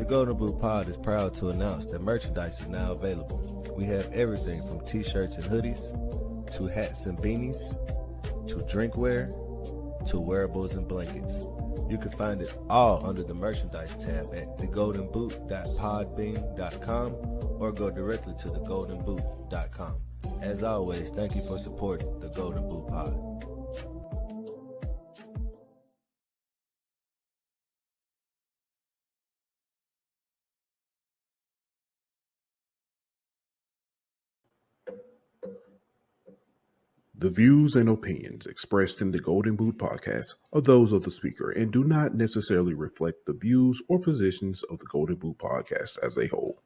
The Golden Boot Pod is proud to announce that merchandise is now available. We have everything from t-shirts and hoodies, to hats and beanies, to drinkware, to wearables and blankets. You can find it all under the merchandise tab at thegoldenboot.podbean.com or go directly to thegoldenboot.com. As always, thank you for supporting the Golden Boot Pod. The views and opinions expressed in the Golden Boot podcast are those of the speaker and do not necessarily reflect the views or positions of the Golden Boot podcast as a whole.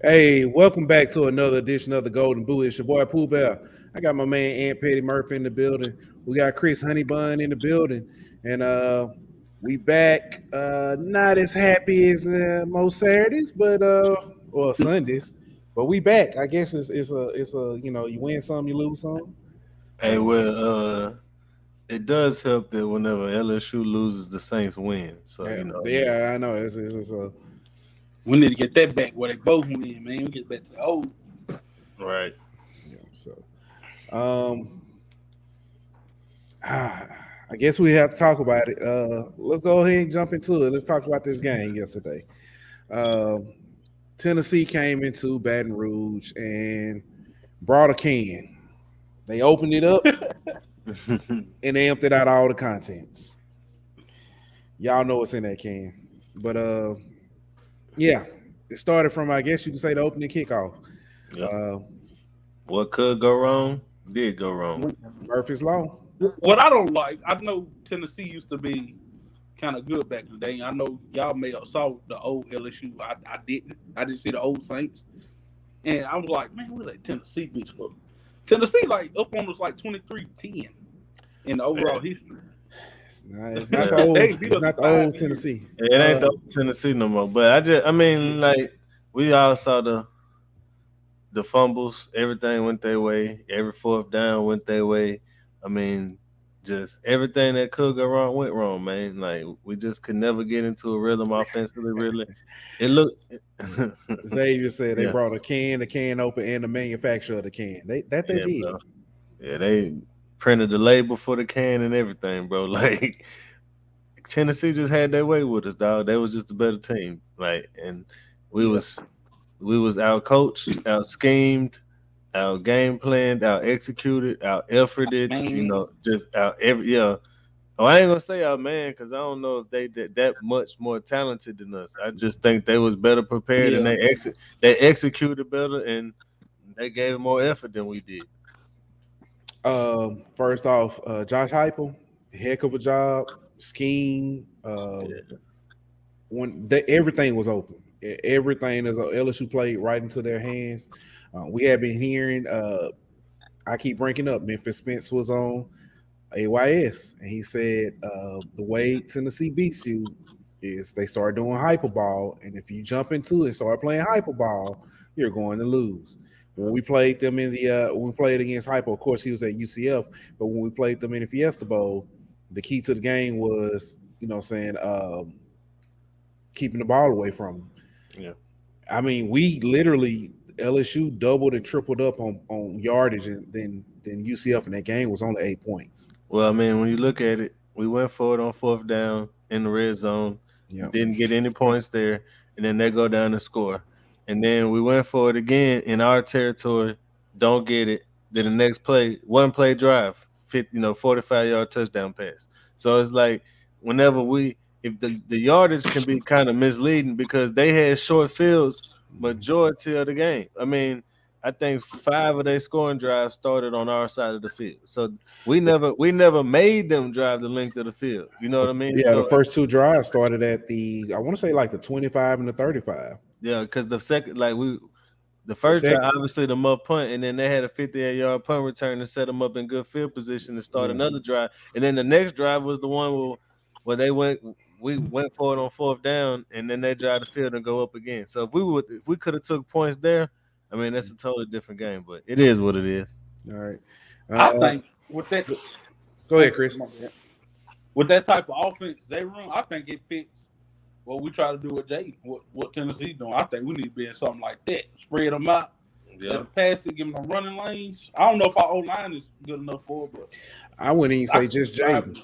Hey, welcome back to another edition of the Golden Boot. It's your boy Pooh Bear. I got my man Aunt Petty Murphy in the building. We got Chris Honeybun in the building, and we back. Not as happy as most Saturdays, but or Sundays, but we back. I guess it's a you win some, you lose some. Hey, well, it does help that whenever LSU loses, the Saints win. So yeah, I know it's a. We need to get that back where they both win, man. We get back to the old. Right. Yeah, so, I guess we have to talk about it. Let's go ahead and jump into it. Let's talk about this game yesterday. Tennessee came into Baton Rouge and brought a can. They opened it up and they emptied out all the contents. Y'all know what's in that can. But yeah, it started from, I guess you can say, the opening kickoff. Yep. What could go wrong did go wrong. Murphy's Law. What I don't like, I know Tennessee used to be kind of good back in the day. I know y'all may have saw the old LSU. I didn't. I didn't see the old Saints. And I was like, man, we let Tennessee beat us. Tennessee, like, up on us like 23-10 in the overall history. It's not the old. It's not the old Tennessee. It ain't the old Tennessee no more. But I mean, like, we all saw the fumbles. Everything went their way. Every fourth down went their way. I mean, just everything that could go wrong went wrong, man. Like, we just could never get into a rhythm offensively. Really, it looked. Xavier said they brought the can open, and the manufacturer of the can. They did. Bro. Yeah, they printed the label for the can and everything, bro. Like, Tennessee just had their way with us, dog. They was just a better team. Like, and we was out coached, out schemed, out game planned, out executed, out efforted. Just out every Oh, I ain't gonna say out man because I don't know if they that much more talented than us. I just think they was better prepared and they executed better and they gave more effort than we did. First off, Josh Heupel, heck of a job, scheme. When everything was open, everything as LSU played right into their hands. We have been hearing. I keep bringing up Memphis Spence was on AYS, and he said the way Tennessee beats you is they start doing hyperball, and if you jump into it and start playing hyperball, you're going to lose. When we played them in the when we played against Hypo, of course he was at UCF, but when we played them in the Fiesta Bowl, the key to the game was, keeping the ball away from them. Yeah. I mean, we literally LSU doubled and tripled up on yardage than UCF, and that game was only 8 points. Well, I mean, when you look at it, we went for it on fourth down in the red zone, didn't get any points there, and then they go down and score. And then we went for it again in our territory, don't get it. Then the next play, one play drive, 45-yard touchdown pass. So it's like whenever if the yardage can be kind of misleading because they had short fields majority of the game. I mean, I think 5 of their scoring drives started on our side of the field. So we never made them drive the length of the field. You know what I mean? Yeah, the So first 2 drives started at I want to say like the 25 and the 35. yeah, because the The first drive, second, obviously the muff punt, and then they had a 58-yard punt return to set them up in good field position to start yeah. another drive. And then the next drive was the one where we went for it on fourth down, and then they drive the field and go up again. So if we could have took points there, I mean that's a totally different game. But it is what it is. All right. I think with that, Go ahead, Chris. with that type of offense they run, I think it fits what we try to do with Jay. What Tennessee doing? I think we need to be in something like that. Spread them out. Yeah. Let them pass it, give them running lanes. I don't know if our O line is good enough for it, but I wouldn't even say just Jaden.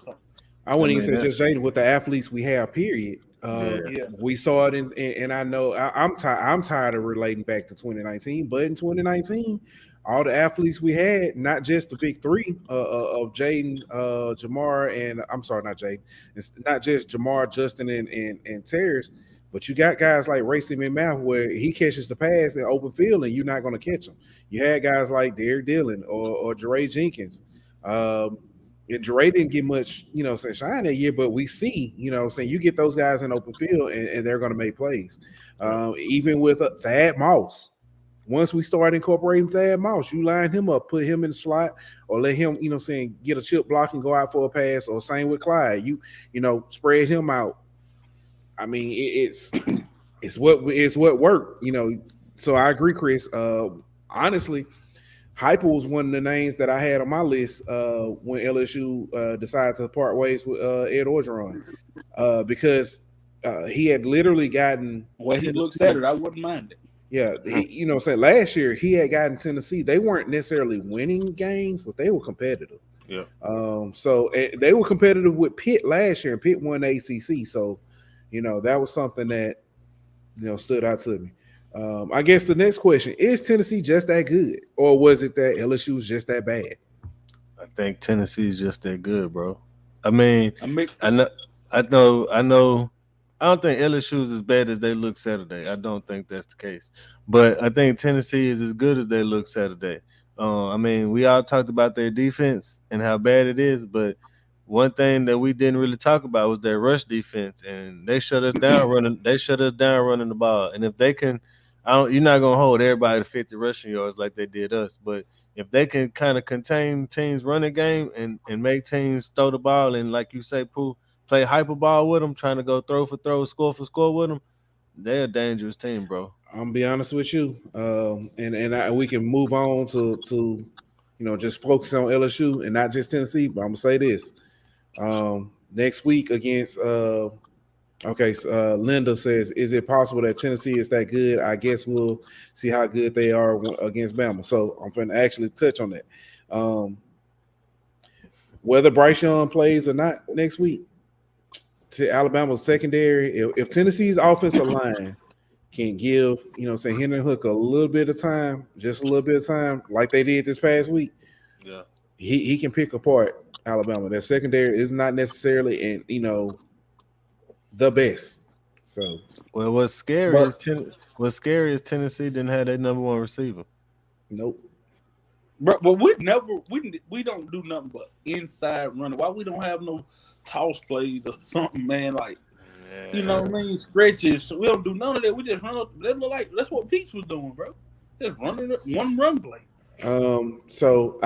I wouldn't even say that's- just Jaden with the athletes we have. Period. yeah. We saw it and I know I'm tired of relating back to 2019. But in 2019, all the athletes we had, not just the big three of Jaden, Jamar, and I'm sorry, not Jaden. It's not just Jamar, Justin, and Terrace, but you got guys like Racing McMath where he catches the pass in open field and you're not going to catch him. You had guys like Derek Dillon or Jeray Jenkins. And Jeray didn't get much, shine that year, but we see, saying you get those guys in open field and they're going to make plays. Even with Thad Moss, once we start incorporating Thad Moss, you line him up, put him in the slot, or let him, get a chip block and go out for a pass, or same with Clyde. You spread him out. I mean, it's what worked, So I agree, Chris. Honestly, Hyper was one of the names that I had on my list when LSU decided to part ways with Ed Orgeron because he had literally gotten. Well, he looked Saturday. I wouldn't mind it. Yeah, last year he had gotten Tennessee. They weren't necessarily winning games, but they were competitive. Yeah. So they were competitive with Pitt last year, and Pitt won the ACC. So, that was something that stood out to me. I guess the next question is Tennessee just that good, or was it that LSU was just that bad? I think Tennessee is just that good, bro. I mean, I know. I don't think LSU is as bad as they look Saturday. I don't think that's the case. But I think Tennessee is as good as they look Saturday. I mean, we all talked about their defense and how bad it is, but one thing that we didn't really talk about was their rush defense, and they shut us down running. They shut us down running the ball, and if they can, you're not gonna hold everybody to 50 rushing yards like they did us, but if they can kind of contain teams' running game and make teams throw the ball and like you say, Pooh, play hyper ball with them, trying to go throw for throw, score for score with them, they're a dangerous team, bro. I'm gonna be honest with you, we can move on to just focus on LSU and not just Tennessee. But I'm gonna say this: next week against Linda says, is it possible that Tennessee is that good? I guess we'll see how good they are against Bama. So I'm going to actually touch on that. Whether Bryce Young plays or not next week, to Alabama's secondary, if Tennessee's offensive line can give, Henry Hook a little bit of time, just a little bit of time, like they did this past week, yeah, he can pick apart Alabama. Their secondary is not necessarily the best. So, well, what's scary is Tennessee didn't have their number one receiver. Nope. But we don't do nothing but inside running. Why we don't have no toss plays or something, man? Like, you know what I mean? Stretches. So we don't do none of that. We just run up. That's what Pete's was doing, bro. Just running one run play. So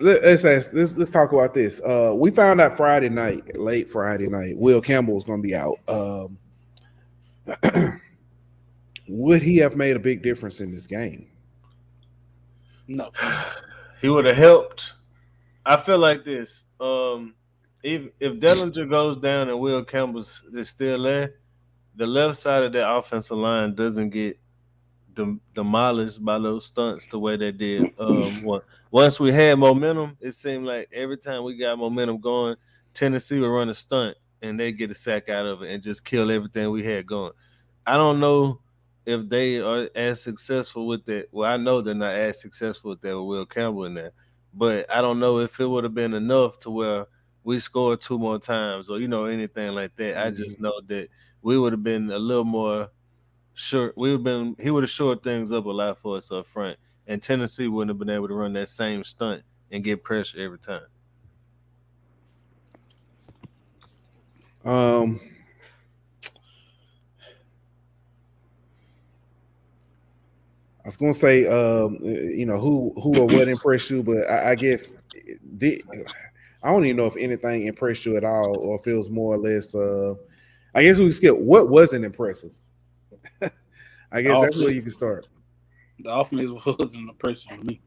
let's talk about this. We found out late Friday night, Will Campbell is going to be out. Would he have made a big difference in this game? No, he would have helped. I feel like this. If Dellinger goes down and Will Campbell is still there, the left side of that offensive line doesn't get demolished by those stunts the way they did. Once we had momentum, it seemed like every time we got momentum going, Tennessee would run a stunt and they get a sack out of it and just kill everything we had going. I don't know if they are as successful with that. Well, I know they're not as successful with that with Will Campbell in there. but I don't know if it would have been enough to where we scored two more times or anything like that. I Mhm. just know that we would have been a little more sure. We would have been he would have shored things up a lot for us up front, and Tennessee wouldn't have been able to run that same stunt and get pressure every time. Um, I was gonna say, who or what impressed you, but I guess did, I don't even know if anything impressed you at all, or if it was more or less. I guess we skip what wasn't impressive. I The guess that's where offense, you can start. the offense wasn't impressive to me.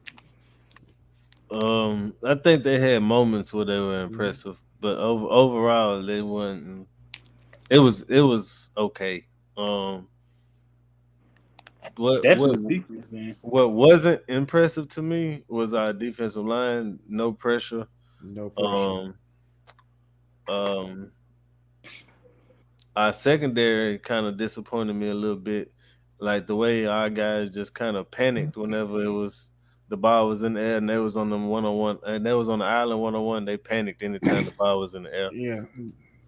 I think they had moments where they were Mhm. impressive, but overall they weren't. It was okay. Um, what what Definitely defense, man. what wasn't impressive to me was our defensive line, no pressure. No pressure. Um, um, our secondary kind of disappointed me a little bit, like the way our guys just kind of panicked whenever it was the ball was in the air and they was on them 1-on-1 and they was on the island 1-on-1. They panicked anytime the ball was in the air. Yeah,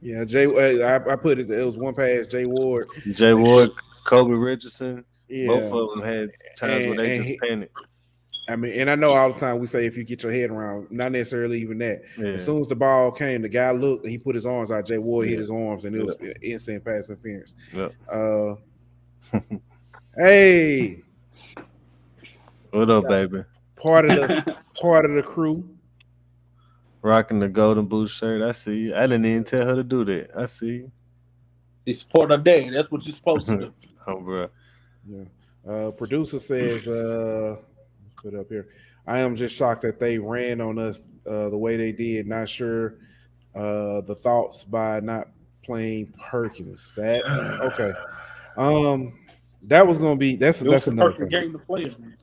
yeah. Jay, I put it. It was one pass. Jay Ward. Jay Ward, Kobe Richardson, both Yeah, of them had times where and they and just he, panicked. I mean, and I know all the time we say if you get your head around, not necessarily even that. As Yeah, soon as the ball came, the guy looked and he put his arms out. Jay Ward hit yeah, his arms, and it yeah, was instant pass interference. yeah. Uh, hey, What up, baby? part of the part of the crew. Rocking the golden boot shirt. I see you. I didn't even tell her to do that. I see It's part of day. That's what you're supposed to you. do. Oh, bro. Yeah. Producer says, let's put it up here. I am just shocked that they ran on us the way they did. Not sure the thoughts by not playing Perkins. That's okay. Um, that was gonna be It was that's the another perfect thing. game to play in, man.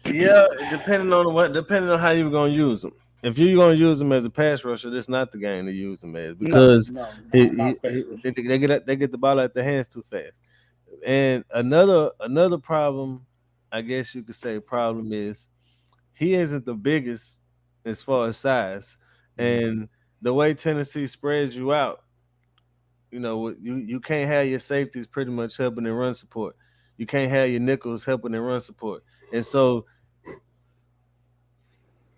Yeah, depending on how you're gonna use him. If you're gonna use him as a pass rusher, that's not the game to use him as No, because no, he, no, not pass rush. they get the ball out their hands too fast. And another problem, I guess you could say, problem is he isn't the biggest as far as size, Mhm. and the way Tennessee spreads you out, you can't have your safeties pretty much helping in run support. You can't have your nickels helping in run support, and so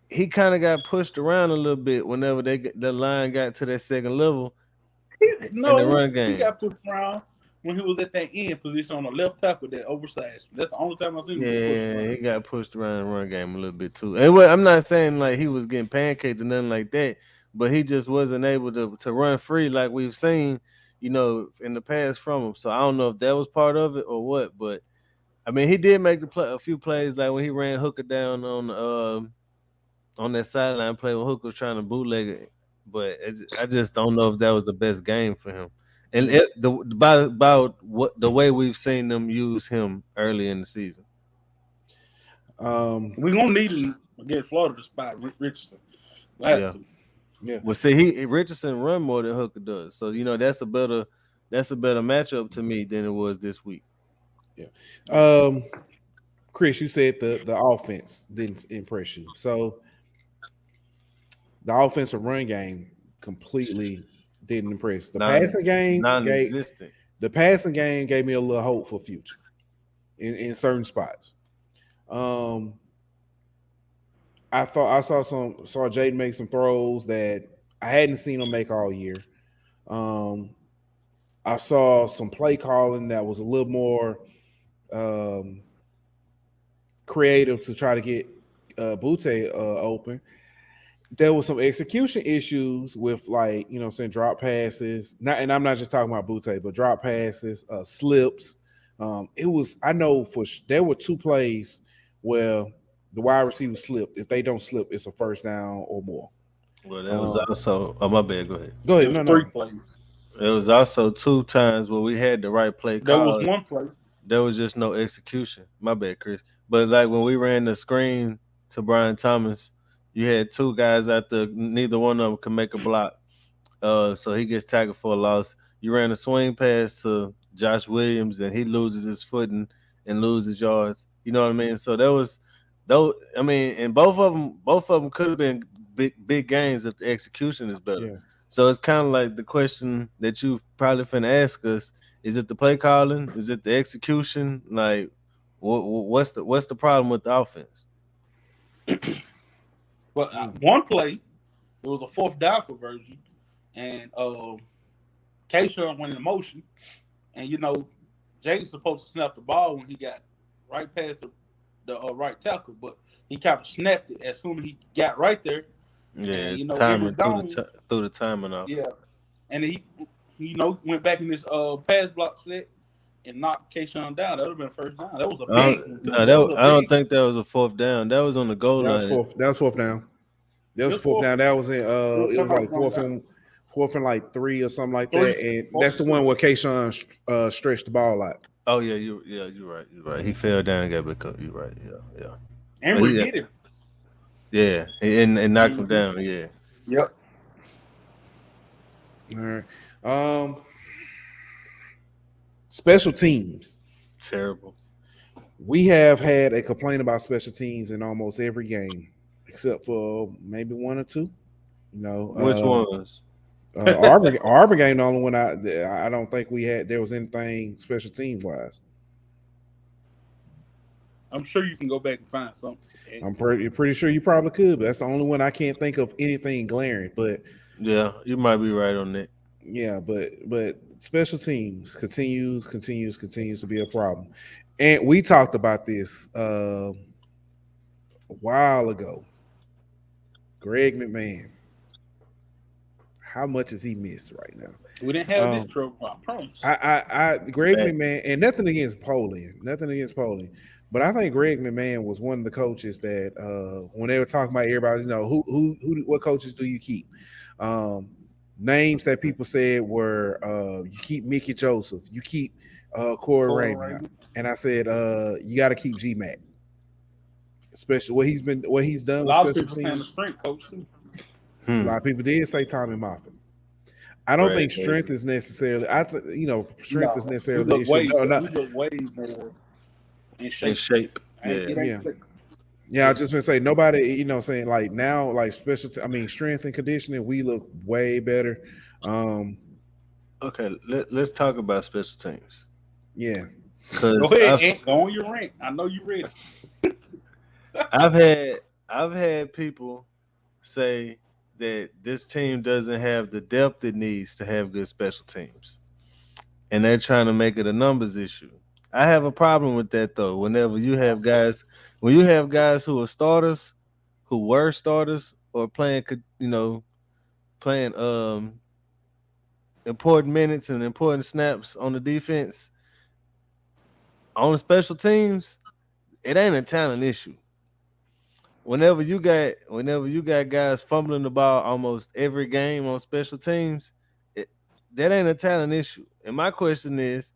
he kind of got pushed around a little bit whenever the line got to that second level in the No, run he game. got pushed around when he was at that end position on the left tackle, that oversized. That's the only time I've seen him get pushed Yeah, around. he got pushed around in the run game a little bit too. I'm not saying like he was getting pancaked or nothing like that, but he just wasn't able to run free like we've seen, in the past from him. So I don't know if that was part of it or what, but I mean he did make a few plays like when he ran Hooker down on that sideline play when Hooker was trying to bootleg it, but I just don't know if that was the best game for him. And Yeah. about what the way we've seen them use him early in the season. Um, We're gonna need him against Florida to spot Richardson. I have Yeah. to. yeah. Well, see, Richardson run more than Hooker does, so that's a better matchup to me than it was this week. Yeah. Um, Chris, you said the offense didn't impress you. So the offensive run game completely didn't impress. Non-existent. The passing game gave me a little hope for future in certain spots. Um, I thought I saw Jaden make some throws that I hadn't seen him make all year. Um, I saw some play calling that was a little more um, creative to try to get Butte open. There was some execution issues with like saying drop passes. Not and I'm not just talking about Butte, but drop passes, slips. It was I know there were two plays where the wide receiver slipped. If they don't slip, it's a first down or more. Well, that was Um, also. Oh, my bad. Go ahead. go It ahead. was No, three no. plays. There was also two times where we had the right play There was call. one play. There was just no execution. My bad, Chris. But like when we ran the screen to Brian Thomas, you had two guys out there. Neither one of them could make a block. So he gets tackled for a loss. You ran a swing pass to Josh Williams, and he loses his footing and loses yards. You know what I mean? So Though I mean, and both of them could have been big games if the execution is better. Yeah. So it's kind of like the question that you probably finna ask us: is it the play calling? Is it the execution? Like, what's the problem with the offense? But Mm. one play, it was a fourth down conversion, and Kayshawn went in motion, and Jay's supposed to snap the ball when he got right past the right tackle, but he kind of snapped it as soon as he got right there, Yeah, and it was timing gone. through the timing off. Yeah, and he went back in this pass block set and knocked Kayshawn down. That would have been first down. That was a I big one don't, too. no, That was a I don't big. think that was a fourth down. That was on the goal That was line. fourth. That was fourth down. That was Just fourth fourth. down. That was in. It was like Fourth fourth and like 3 or something like Three. that. And that's the one where Kayshawn stretched the ball out. Oh yeah, you're right. You're right. He fell down and got back up. You're right. Yeah. And But we yeah. get him. Yeah, and knocked him down. Yeah. Yep. All right. Special teams. Terrible. We have had a complaint about special teams in almost every game, except for maybe 1 or 2. Which ones? Auburn game, the only one I don't think there was anything special teams wise. I'm sure you can go back and find something. I'm pretty sure you probably could, but that's the only one I can't think of anything glaring. But Yeah, you might be right on that. yeah, but special teams continues to be a problem. And we talked about this a while ago. Greg McMahon. How much is he missed right now? We didn't have this trouble, I promise. Greg McMahon, and nothing against Poland, but I think Greg McMahon was one of the coaches that when they were talking about everybody, what coaches do you keep? Names that people said were you keep Mickey Joseph, you keep Corey Raymond, and I said you got to keep GMAC, especially what he's done A lot with of special people saying the teams. strength coach too. A lot of people did say Tommy Moffitt. I don't Right. think strength is necessarily. Strength is necessarily We the look issue. way, No, not- we look way more in In shape. shape. And it Yeah. ain't- Yeah, I was just gonna say nobody. Saying like now, like strength and conditioning, we look way better. Okay, let's talk about special teams. Yeah, Go Because ahead, Ant. Go on your rant. I know you ready. I've had people say that this team doesn't have the depth it needs to have good special teams, and they're trying to make it a numbers issue. I have a problem with that though. Whenever you have guys, when you have guys who are starters, who were starters, or playing important minutes and important snaps on the defense, on the special teams, it ain't a talent issue. Whenever you got guys fumbling the ball almost every game on special teams, that ain't a talent issue. And my question is,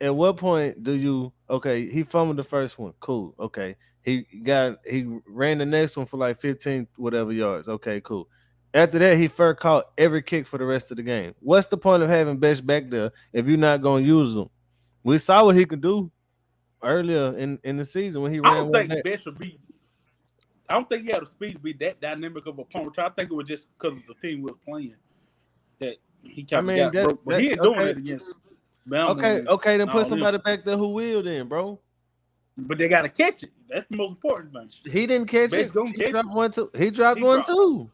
at what point do you he fumbled the first one, cool, okay, he ran the next one for like 15 whatever yards, okay, cool. After that, he first caught every kick for the rest of the game. What's the point of having Best back there if you're not gonna use him? We saw what he could do earlier in the season when he I ran don't one think back. Best should be. I don't think he had the speed to be that dynamic of a punter. I think it was just because of the team we was playing that he kind of got broke. But he ain't doing it against Bama. Okay, then and put all somebody them. back there who will then, bro. But they got to catch it. That's the most important thing. He didn't catch Best it. gonna He catch dropped it. one too. He dropped He one dropped. too.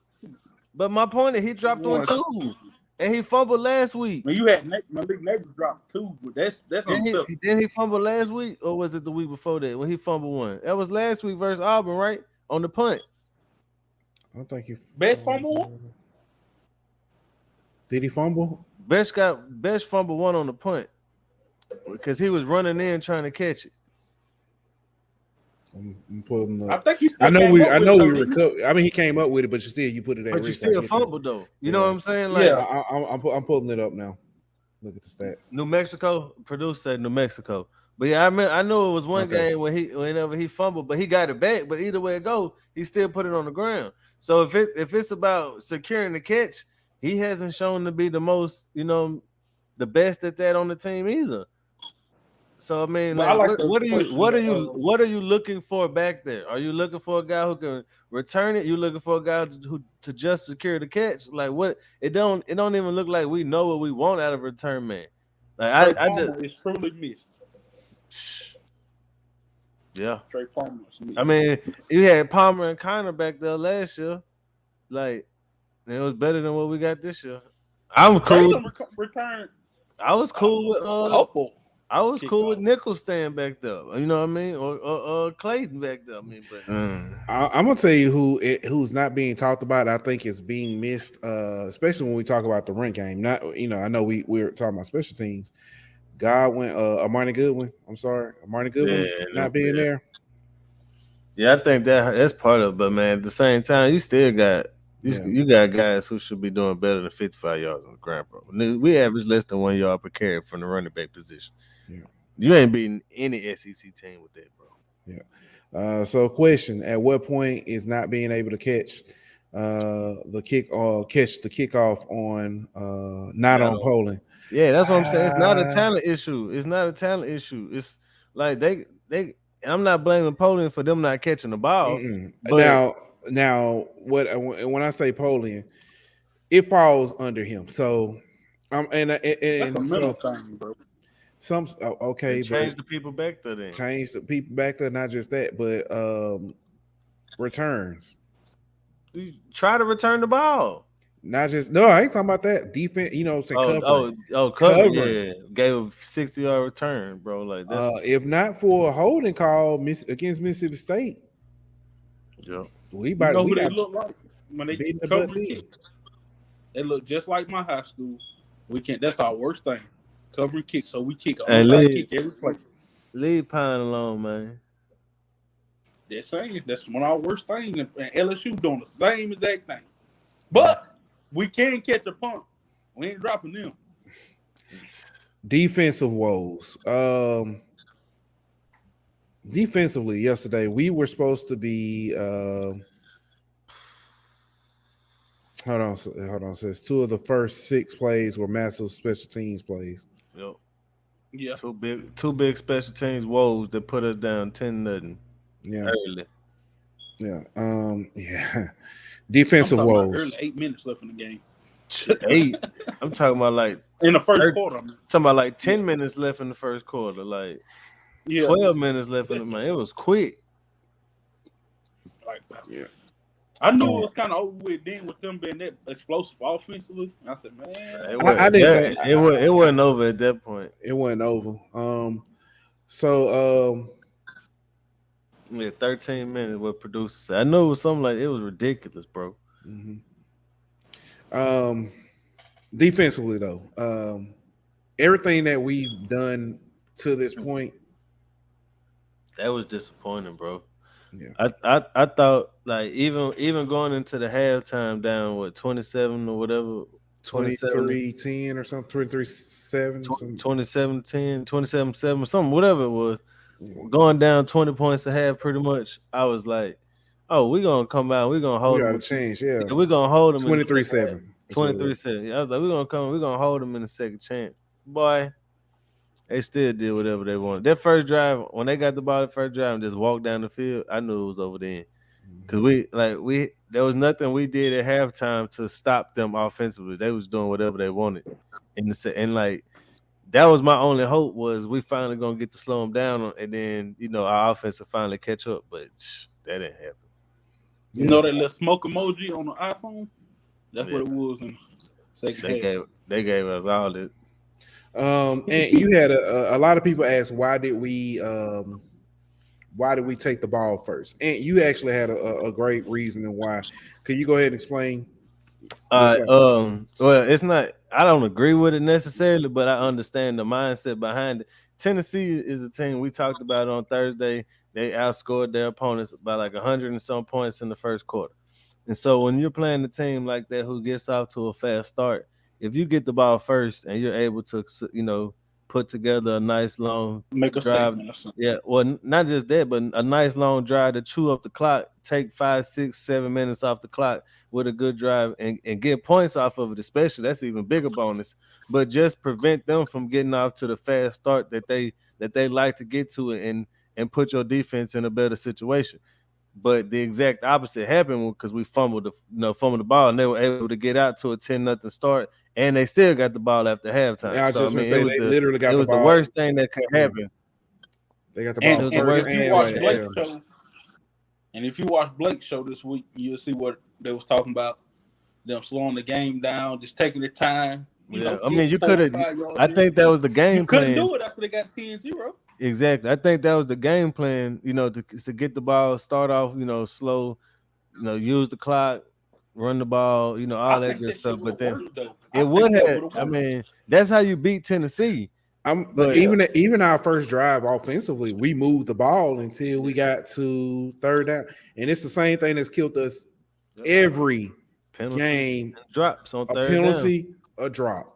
But my point is he dropped one One. too. And he fumbled last week. When you had Malik Neighbors drop 2, but that's unacceptable. Then he fumbled last week, or was it the week before that when he fumbled one? That was last week versus Auburn, right? On the punt. I don't think he Best fumble one? Did he fumble? Best fumbled one on the punt because he was running in trying to catch it. I'm pulling I up. think he still I know came we up with it, though, recovered. I mean, he came up with it, but you put it at But you risk. still fumbled though. You know Yeah. what I'm saying? Like Yeah. I'm pulling it up now. Look at the stats. New Mexico, Purdue said New Mexico. But yeah, I knew it was one Okay. game whenever he fumbled, but he got it back. But either way it go, he still put it on the ground. So if it's about securing the catch, he hasn't shown to be the most, the best at that on the team either. So I mean, But I like, like the question that what are you looking for back there? Are you looking for a guy who can return it? You looking for a guy who to just secure the catch? Like what? It don't even look like we know what we want out of a return man. Trey Like I just Palmer is truly missed. yeah. Trey Palmer is I missed. mean, you had Palmer and Connor back there last year. Like it was better than what we got this year. I'm cool. Traylon returned I was cool with a couple I was cool with kickoffs. Nickel staying back there. You know what I mean? Or Clayton back there. I mean, but I'm gonna tell you who's not being talked about. I think is being missed, especially when we talk about the run game. Not, I know we're talking about special teams. Godwin, Amari Goodwin. I'm sorry, Amari Goodwin not being yeah. there. Yeah, I think that's part of it. But man, at the same time, you still got Yeah. you got guys who should be doing better than 55 yards on the ground, bro. We average less than 1 yard per carry from the running back position. Yeah. You ain't beating any SEC team with that, bro. Yeah. So, question: at what point is not being able to catch the kick or catch the kickoff on not on Poland? Yeah, that's what I'm saying. It's not a talent issue. It's not a talent issue. It's like they. I'm not blaming Poland for them not catching the ball. But Now, when I say Poland, it falls under him. So, That's a and mental so thing, bro. okay, change but the people back there then. change the people back there. Not just that, but returns. You try to return the ball. Not just no, I ain't talking about that defense. Covering. Covering. Yeah, gave a 60-yard return, bro. Like that's if not for a holding call against Mississippi State, yeah. You know who they look like when they beating the cover butt the in. kick? They look just like my high school. We can't. That's our worst thing. Covering kick, so we kick Hey, onside kick every play. Leave Pine alone, man. They're saying that's one of our worst things, and LSU doing the same exact thing. But we can catch a punt. We ain't dropping them. Defensive woes. Defensively, yesterday we were supposed to be. Hold on. It says 2 of the first 6 plays were massive special teams plays. Yep. Yeah. Two big special teams woes that put us down 10-0. Yeah. Early. Yeah. Yeah. Defensive woes. Early 8 minutes left in the game. 8. I'm talking about like in the first quarter. Talking about like 10 minutes left in the first quarter. Like 12 minutes left in the man. It was quick. Like yeah. I knew it was kind of over with then with them being that explosive offensively. I said, man, it wasn't over at that point. It wasn't over. Yeah, 13 minutes what producers said. I know it was something like it was ridiculous, bro. Mm-hmm. Defensively though, everything that we've done to this point, that was disappointing, bro. Yeah, I thought like even going into the halftime down what 27 or whatever 23-10 or something, 23-7, 27-10, 27-7, something, whatever it was, going down 20 points a half pretty much. I was like, oh, we're gonna come out, we're gonna hold them. Change, yeah. We're gonna hold them 23-7. 23-7. I was like, we're gonna hold them in the second chance. Boy, they still did whatever they wanted. That first drive, when they got the ball, the first drive and just walked down the field, I knew it was over then. Because there was nothing we did at halftime to stop them offensively. They was doing whatever they wanted in the set. And like that was my only hope was we finally gonna get to slow them down and then our offense will finally catch up. But that didn't happen. You know that little smoke emoji on the iPhone? That's what it was in the second half. They gave us all that. And you had a lot of people ask why did we take the ball first? And you actually had a great reason and why. Could you go ahead and explain? Well, it's not. I don't agree with it necessarily, but I understand the mindset behind it. Tennessee is a team we talked about on Thursday. They outscored their opponents by like 100 and some points in the first quarter. And so when you're playing a team like that who gets off to a fast start, if you get the ball first and you're able to, put together a nice long Make a drive. statement or something. Yeah, well, not just that, but a nice long drive to chew up the clock, take 5, 6, 7 minutes off the clock with a good drive, and get points off of it. Especially that's even bigger bonus. But just prevent them from getting off to the fast start that they like to get to, and put your defense in a better situation. But the exact opposite happened because we fumbled the ball, and they were able to get out to a 10-0 start, and they still got the ball after halftime. I was So I just gonna mean, say they literally got it the was the ball. worst thing that could Yeah. happen. They got the And ball was the and first worst if you and watch last. Blake's Yeah. show, and if you watch Blake's show this week, you'll see what they was talking about. Them slowing the game down, just taking their time. Yeah, I Get mean, you 4 could or have. 5 yards I in. think that was the You game couldn't plan. do it after they got 10-0. Exactly. I think that was the game plan. To get the ball, start off, slow, use the clock, run the ball, all I that think good that stuff. shit would But have then worked though. it I would think that have. would have I worked. mean, that's how you beat Tennessee. But Yeah. even our first drive offensively, we moved the ball until we got to third down, and it's the same thing that's killed us every Penalties game. and drops on A third down. penalty, a drop.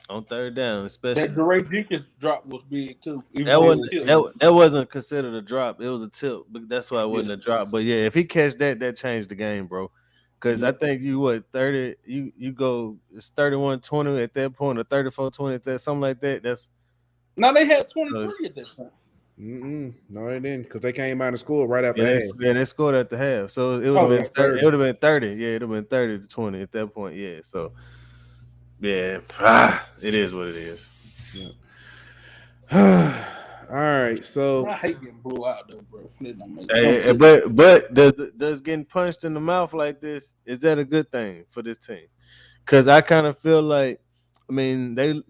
On third down, especially. That DeRay Jenkins drop was big too. Even That though it was wasn't tilt. that wasn't considered a drop. It was a tilt, but that's why it wasn't Yeah. a drop. But yeah, if he catch that changed the game, bro. Because I Yeah. think you 30, you go, it's 31-20 at that point, or 34-20 at that, something like that. That's Now they had 23 at that time. No, they didn't, because they came out and scored right after yeah, half. they scored at the half. So it would Oh, have been that's 30. 30. It would have been 30. Yeah, it would have been 30-20 at that point. Yeah. So yeah, it is what it is. All right, so I hate getting blew out though, bro. That don't make Hey, sense. but does getting punched in the mouth like this, is that a good thing for this team? Because I kind of feel like, I mean, they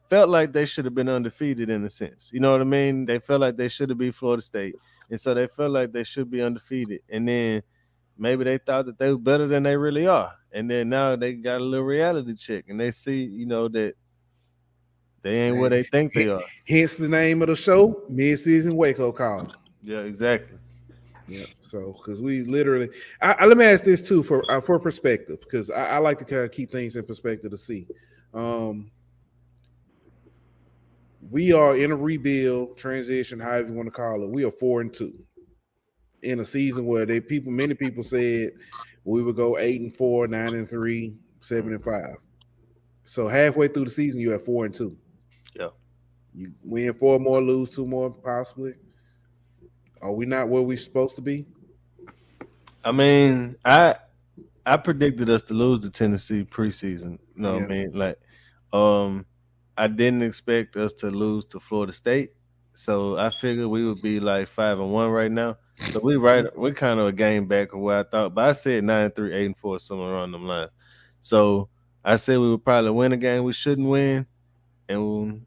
felt like they should have been undefeated in a sense. You know what I mean? They felt like they should have beat Florida State, and so they felt like they should be undefeated. And then maybe they thought that they were better than they really are, and then now they got a little reality check, and they see, that they ain't what they think they are. hence the name of the show, Midseason Wakeup Call. Yeah, exactly. Yeah. So, because we literally, let me ask this too for perspective, because I like to kind of keep things in perspective to see. We are in a rebuild transition, however you want to call it. We are 4-2 in a season where many people said we would go 8-4, 9-3, 7-5. So halfway through the season, you have 4-2. Yeah. You win 4 more, lose 2 more, possibly. Are we not where we're supposed to be? I mean, I predicted us to lose to Tennessee preseason. You know what I mean? Like, I didn't expect us to lose to Florida State. So I figured we would be like 5-1 right now. So we're kind of a game back of where I thought. But I said 9-3, 8-4, somewhere around them lines. So I said we would probably win a game we shouldn't win. And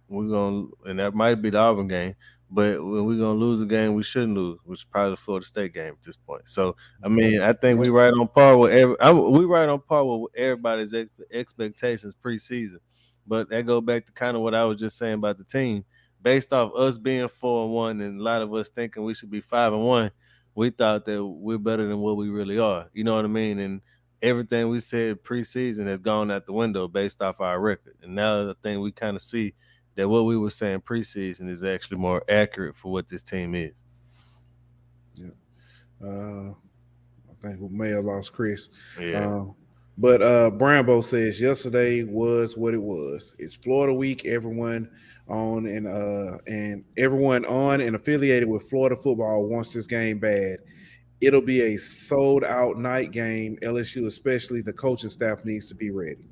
and that might be the Auburn game. But we're gonna lose a game we shouldn't lose, which is probably the Florida State game at this point. So I mean, I think we right on par with everybody's expectations preseason. But that goes back to kind of what I was just saying about the team. Based off us being 4-1 and a lot of us thinking we should be 5-1, we thought that we're better than what we really are. You know what I mean? And everything we said preseason has gone out the window based off our record. And now I think we kind of see that what we were saying preseason is actually more accurate for what this team is. Yeah. I think we may have lost Chris. Yeah. But Brambo says yesterday was what it was. It's Florida week. Everyone on and everyone on and affiliated with Florida football wants this game bad. It'll be a sold out night game. LSU, especially the coaching staff, needs to be ready.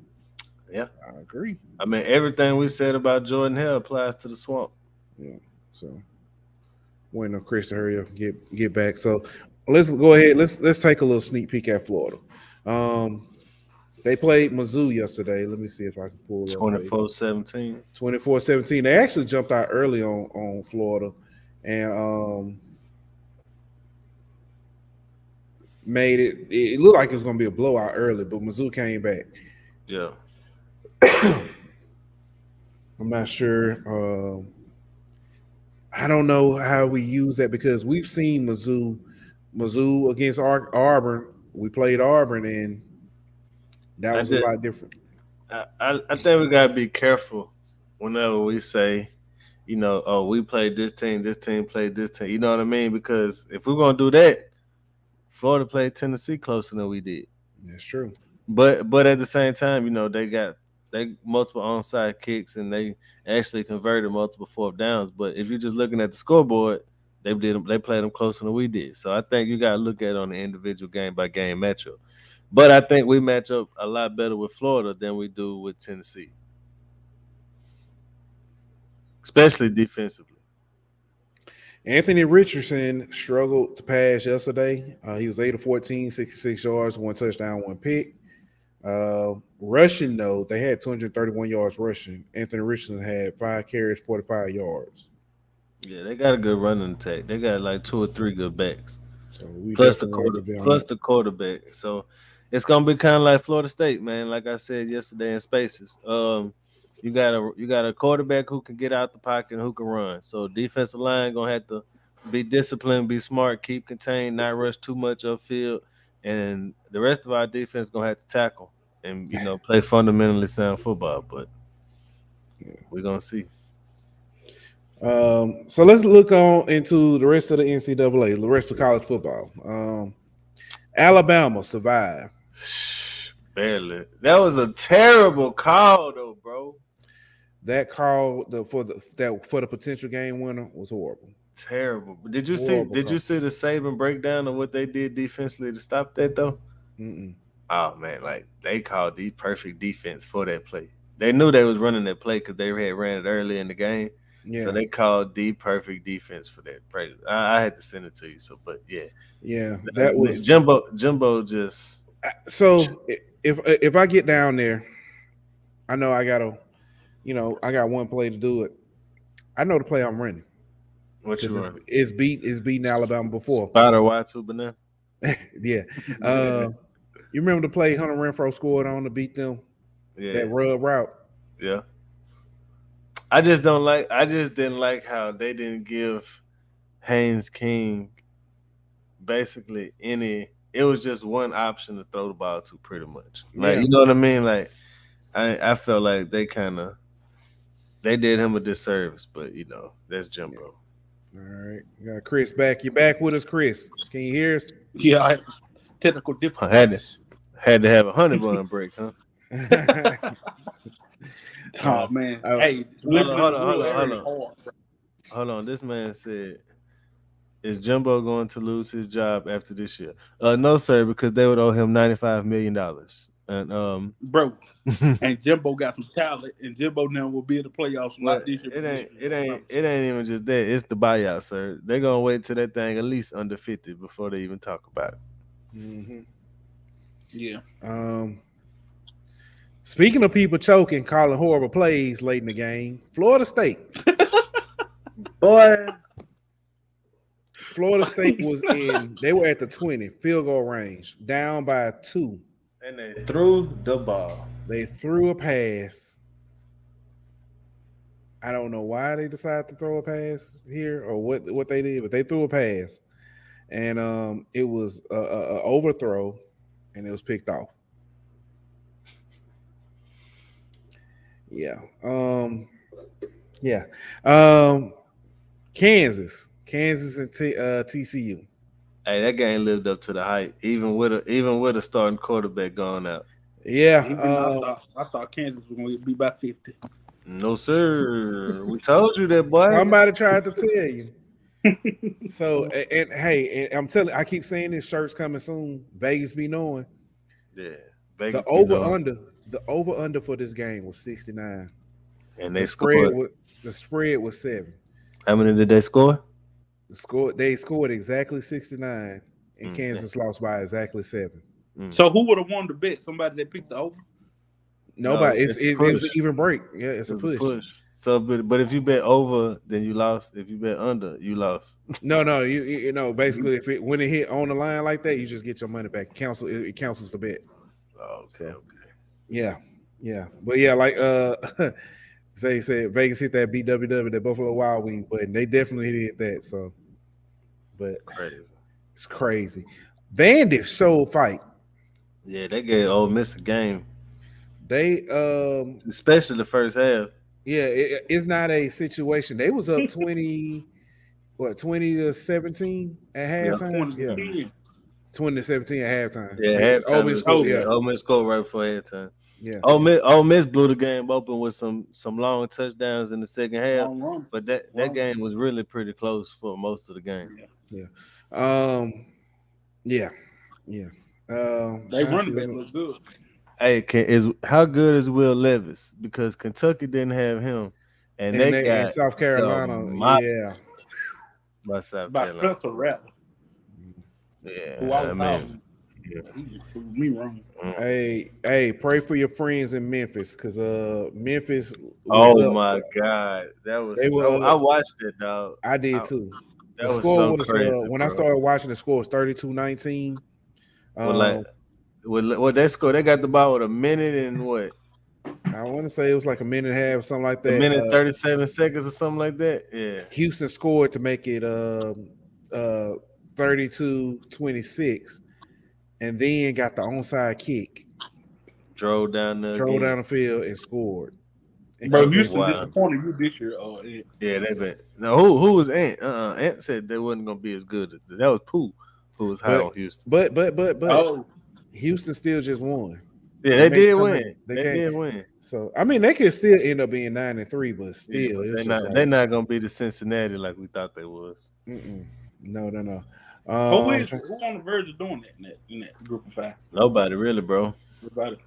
Yeah, I agree. I mean, everything we said about Jordan Hill applies to the Swamp. Yeah. So waiting on Chris to hurry up and get back. So let's go ahead. Let's take a little sneak peek at Florida. They played Mizzou yesterday. Let me see if I can pull it up. 24-17. 24-17. They actually jumped out early on Florida and made it. It looked like it was going to be a blowout early, but Mizzou came back. Yeah. I'm not sure. I don't know how we use that because we've seen Mizzou against Auburn. We played Auburn, and that was a lot different. I think we gotta be careful whenever we say oh, we played this team played this team. You know what I mean? Because if we're gonna do that, Florida played Tennessee closer than we did. That's true. But at the same time, they got they multiple onside kicks and they actually converted multiple fourth downs. But if you're just looking at the scoreboard, they played them closer than we did. So I think you got to look at it on the individual game by game matchup. But I think we match up a lot better with Florida than we do with Tennessee, especially defensively. Anthony Richardson struggled to pass yesterday. He was 8 of 14, 66 yards, 1 touchdown, 1 pick. Rushing, though, they had 231 yards rushing. Anthony Richardson had 5 carries, 45 yards. Yeah, they got a good running attack. They got like 2 or 3 good backs. So we Plus definitely have to be on plus that. the quarterback. So it's gonna be kind of like Florida State, man. Like I said yesterday in Spaces, you got a quarterback who can get out the pocket and who can run. So defensive line gonna have to be disciplined, be smart, keep contained, not rush too much upfield, and the rest of our defense gonna have to tackle and play fundamentally sound football. But we're gonna see. So let's look on into the rest of the NCAA, the rest of college football. Alabama survived. Barely. That was a terrible call, though, bro. That call for the potential game winner was horrible. Terrible. But did you Horrible see the Saban breakdown of what they did defensively to stop that though? Mm-mm. Oh man, like they called the perfect defense for that play. They knew they was running that play because they had ran it early in the game. Yeah. So they called the perfect defense for that play. I had to send it to you. So, but yeah, that was Jimbo just. So if I get down there, I know I gotta, I got one play to do it. I know the play I'm running. What you run? It's beating Alabama before. Spider Y2 banana. Yeah. You remember the play Hunter Renfro scored on to beat them? Yeah. That rub route. Yeah. I just didn't like how they didn't give Haynes King basically any. It was just one option to throw the ball to, pretty much. Like, you know what I mean? Like, I felt like they did him a disservice, but that's Jimbo. All right, we got Chris back. You back with us, Chris? Can you hear us? Yeah, I had technical difficulties. Had to have a honey bun break, huh? Oh man, hey, hold on. This man said, "Is Jimbo going to lose his job after this year?" No, sir, because they would owe him $95 million. And bro, and Jimbo got some talent, and Jimbo now will be in the playoffs. Not this year. It ain't even just that. It's the buyout, sir. They're gonna wait till that thing at least under 50 before they even talk about it. Mm-hmm. Yeah. Speaking of people choking, calling horrible plays late in the game, Florida State. Boy, Florida State they were at the 20 field goal range, down by 2. And they threw the ball. They threw a pass. I don't know why they decided to throw a pass here or what they did, but they threw a pass. And it was a overthrow, and it was picked off. Yeah. Kansas and TCU. Hey, that game lived up to the hype, even with a starting quarterback going out. Yeah. I thought Kansas was going to be by 50. No, sir. We told you that, boy. Somebody tried to tell you. So, and hey, I'm telling, I keep saying this shirt's coming soon. Vegas be knowing. Yeah. Vegas the over under for this game was 69. And they scored. The spread was 7. How many did they score? They scored exactly 69, and Kansas lost by exactly 7. So who would have won the bet? Somebody that picked the over? Nobody. It's an even break. Yeah, it's a push. So, but if you bet over, then you lost. If you bet under, you lost. No. You know, basically, when it hit on the line like that, you just get your money back. It cancels the bet. Oh, okay. Yeah. But yeah, like Zay said, Vegas hit that BWW, that Buffalo Wild Wing button. They definitely hit that. So, but it's crazy. Vandy showed fight. Yeah, they gave Ole Miss a game. They especially the first half. Yeah, it's not a situation. They was up 20 to 17 at Yeah, halftime. 20 to Yeah, 10. 20 to 17 at halftime. yeah. Ole Halftime Miss is scored. Oh, Yeah, Ole Miss scored right before halftime. yeah. Ole Miss blew the game open with some long touchdowns in the second half, long run. but that Run. game was really pretty close for most of the game. Yeah. Yeah. Yeah. Yeah. They Trying to see. running back look good. Hey, how good is Will Levis? Because Kentucky didn't have him, and And they they in got South Carolina, demolished yeah. by South By Carolina. Spencer Rattler, who I Yeah, I was mean, calling. He just proved me wrong. Hey, pray for your friends in Memphis because Memphis was oh up. my God, They were I watched it, dog. I did too. The That was score so was crazy, when I bro. started watching the score was 32-19. Well, like, what they scored, they got the ball with a minute and what? I want to say it was like a minute and a half, something like A that. minute 37 seconds or something like that. Yeah. Houston scored to make it 32-26, and then got the onside kick, Drove down there drove again. down the field and scored. And Bro, kicked Houston Wow. disappointed you this year. Yeah, they bet. Now who was Ant? Ant said they wasn't gonna be as good. That was Pooh who was high on Houston. But Oh, Houston still just won. Yeah, they It did makes win. They They can't. did win. So I mean, they could still end up being 9-3, but Yeah, still, but it's they're just not. like, They're not gonna be the Cincinnati like we thought they was. no. who on the verge of doing that in that group of five? Nobody really, bro. Everybody.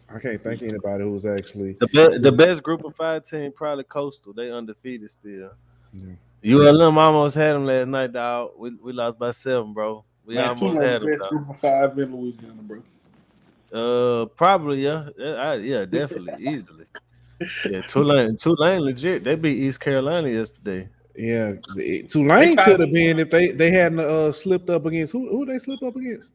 I can't think of anybody who's actually The best group of five team probably Coastal. They undefeated still. Yeah. ULM almost had them last night, dog. We lost by 7, bro. We Man, almost Tulane had the them, best dog. group of five in Louisiana, bro. Probably yeah, definitely, easily. Yeah, Tulane legit. They beat East Carolina yesterday. Yeah, Tulane could have been if they hadn't slipped up against who they slipped up against.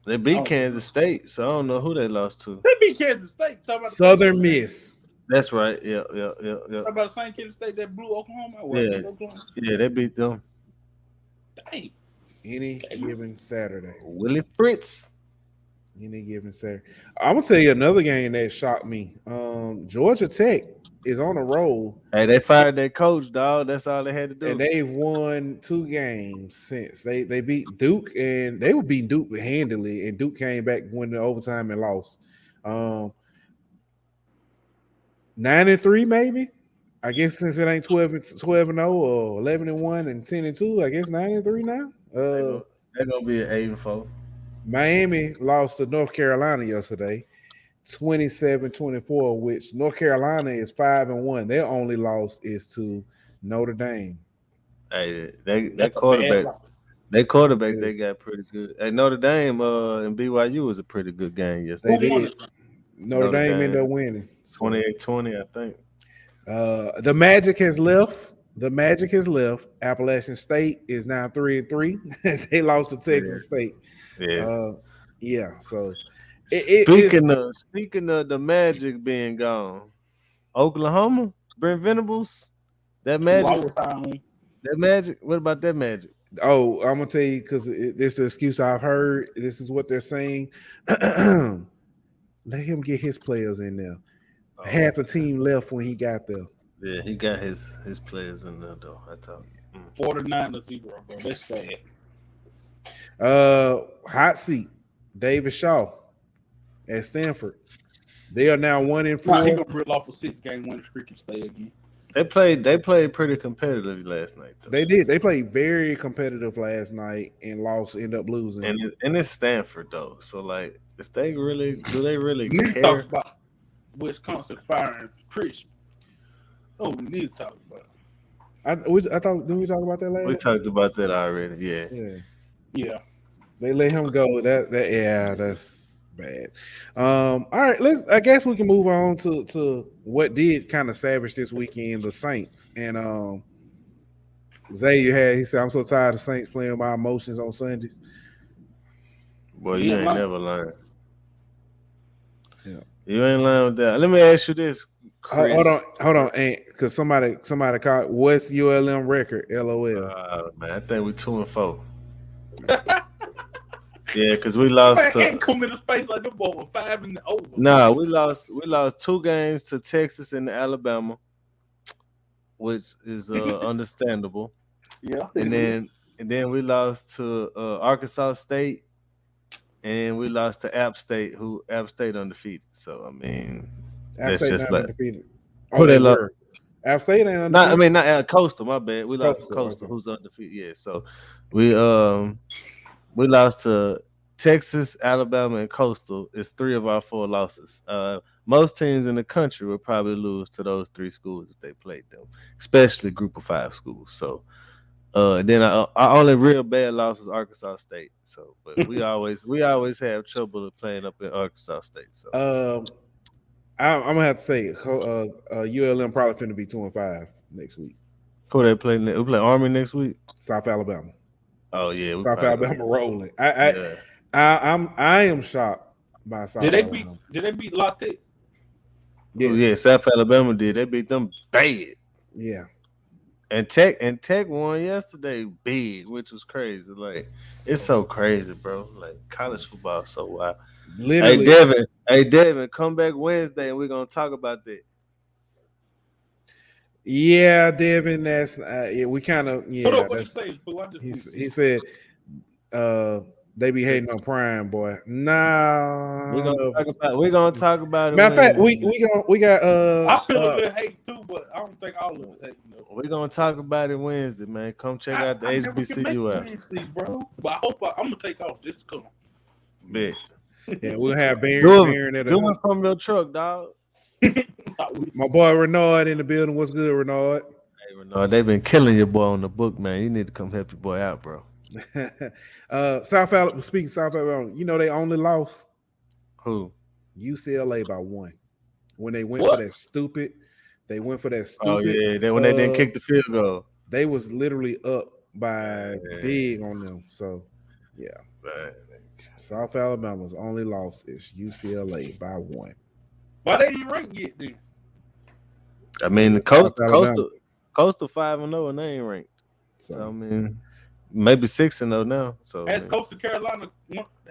They beat Kansas State, so I don't know who they lost to. They beat Kansas State. Southern Miss. That's right. Yeah. Talk about the same Kansas State that blew Oklahoma. Yeah, they beat them. Dang. Any given Saturday. Willie Fritz. Any given Saturday. I'm gonna tell you another game that shocked me. Georgia Tech is on a roll. Hey, they fired their coach, dog. That's all they had to do. And they've won 2 games since they beat Duke, and they were beating Duke handily, and Duke came back, won the overtime and lost. 9-3 maybe. I guess since it ain't 12-0 or 11-1 and 10-2, I guess 9-3 now. They're gonna be an 8-4. Miami lost to North Carolina yesterday, 27-24, which North Carolina is 5-1. Their only loss is to Notre Dame. Hey, that quarterback. They got pretty good. Hey, Notre Dame and BYU was a pretty good game yesterday. They did. Notre Dame ended up winning 28-20, I think. The Magic has left. Appalachian State is now 3-3. They lost to Texas State. Yeah. So speaking of the Magic being gone, Oklahoma, Brent Venables, that Magic. What about that Magic? Oh, I'm gonna tell you because this is the excuse I've heard. This is what they're saying. Let him get his players in there. Half the team left when he got there. Yeah, he got his players in there though. I thought 49-0, bro. That's sad. Hot seat. David Shaw at Stanford. They are now 1-4. He gonna reel off a 6-game winning streak and stay again. They played pretty competitive last night, though. They did. They played very competitive last night and end up losing. And it's Stanford though, so like, do they really need care? To talk about Wisconsin firing Chris. Oh, we need to talk about it. I thought didn't we talk about that last? We talked about that already. Yeah. They let him go. That's bad. All right, I guess we can move on to what did kind of savage this weekend, the Saints. And he said, I'm so tired of Saints playing my emotions on Sundays. Boy, you ain't never learned. Yeah. You ain't learned with that. Let me ask you this, Chris. Hold on, because somebody called what's ULM record? LOL. Man, I think we 2-4. Yeah, because we lost Man, can't to. come in the space like them boys 5 and over. Nah, we lost 2 games to Texas and Alabama, which is understandable. Yeah. And then we lost to Arkansas State, and we lost to App State, who App State undefeated. So I mean, App that's State just not like undefeated. who Oh, they they lost. were. App State ain't Not, I undefeated. mean, not Coastal. My bad. We lost to Coastal, Coastal, okay. who's undefeated. Yeah. So we lost to Texas, Alabama, and Coastal. It's 3 of our 4 losses. Most teams in the country would probably lose to those 3 schools if they played them, especially Group of 5 schools. So then our only real bad loss was Arkansas State. So, but we always have trouble playing up in Arkansas State. So I'm gonna have to say, ULM probably finna be 2-5 next week. who they play? We play Army next week. South Alabama. Oh yeah, we South probably Alabama gonna- rolling. Yeah. I am shocked by South Did they Alabama. beat Latte? Oh, yeah, South Alabama did. They beat them bad. Yeah. And Tech won yesterday big, which was crazy. Like it's so crazy, bro. Like college football is so wild. Literally. Hey Devin, come back Wednesday and we're gonna talk about that. Yeah, Devin, that's yeah, we kind of Hold up, what you that's say? But what he said they be hating on Prime, boy. Nah. We're gonna talk about it. Matter of fact, Wednesday. we got I feel a little hate too, but I don't think all of it. You know. We're gonna talk about it Wednesday, man. Come check out the I never can make HBCU out. Wednesdays, bro. But I hope I'm gonna take off just to come. Bet. yeah, we'll have Do Baron at it from your truck, dog. my boy Renard in the building. What's good, Renard? Hey Renard, they've been killing your boy on the book, man. You need to come help your boy out, bro. South Alabama, speaking of South Alabama, you know they only lost Who? UCLA by 1 when they went What? for that stupid. They went for that stupid. Oh yeah, when they didn't kick the field goal. They was literally up by Yeah. big on them. So yeah, Right. South Alabama's only loss is UCLA by 1. Why they ain't ranked yet then? I mean, the South Alabama. Coastal 5-0 and they ain't ranked. So I So mean, maybe 6-0 now. So Has Coastal Carolina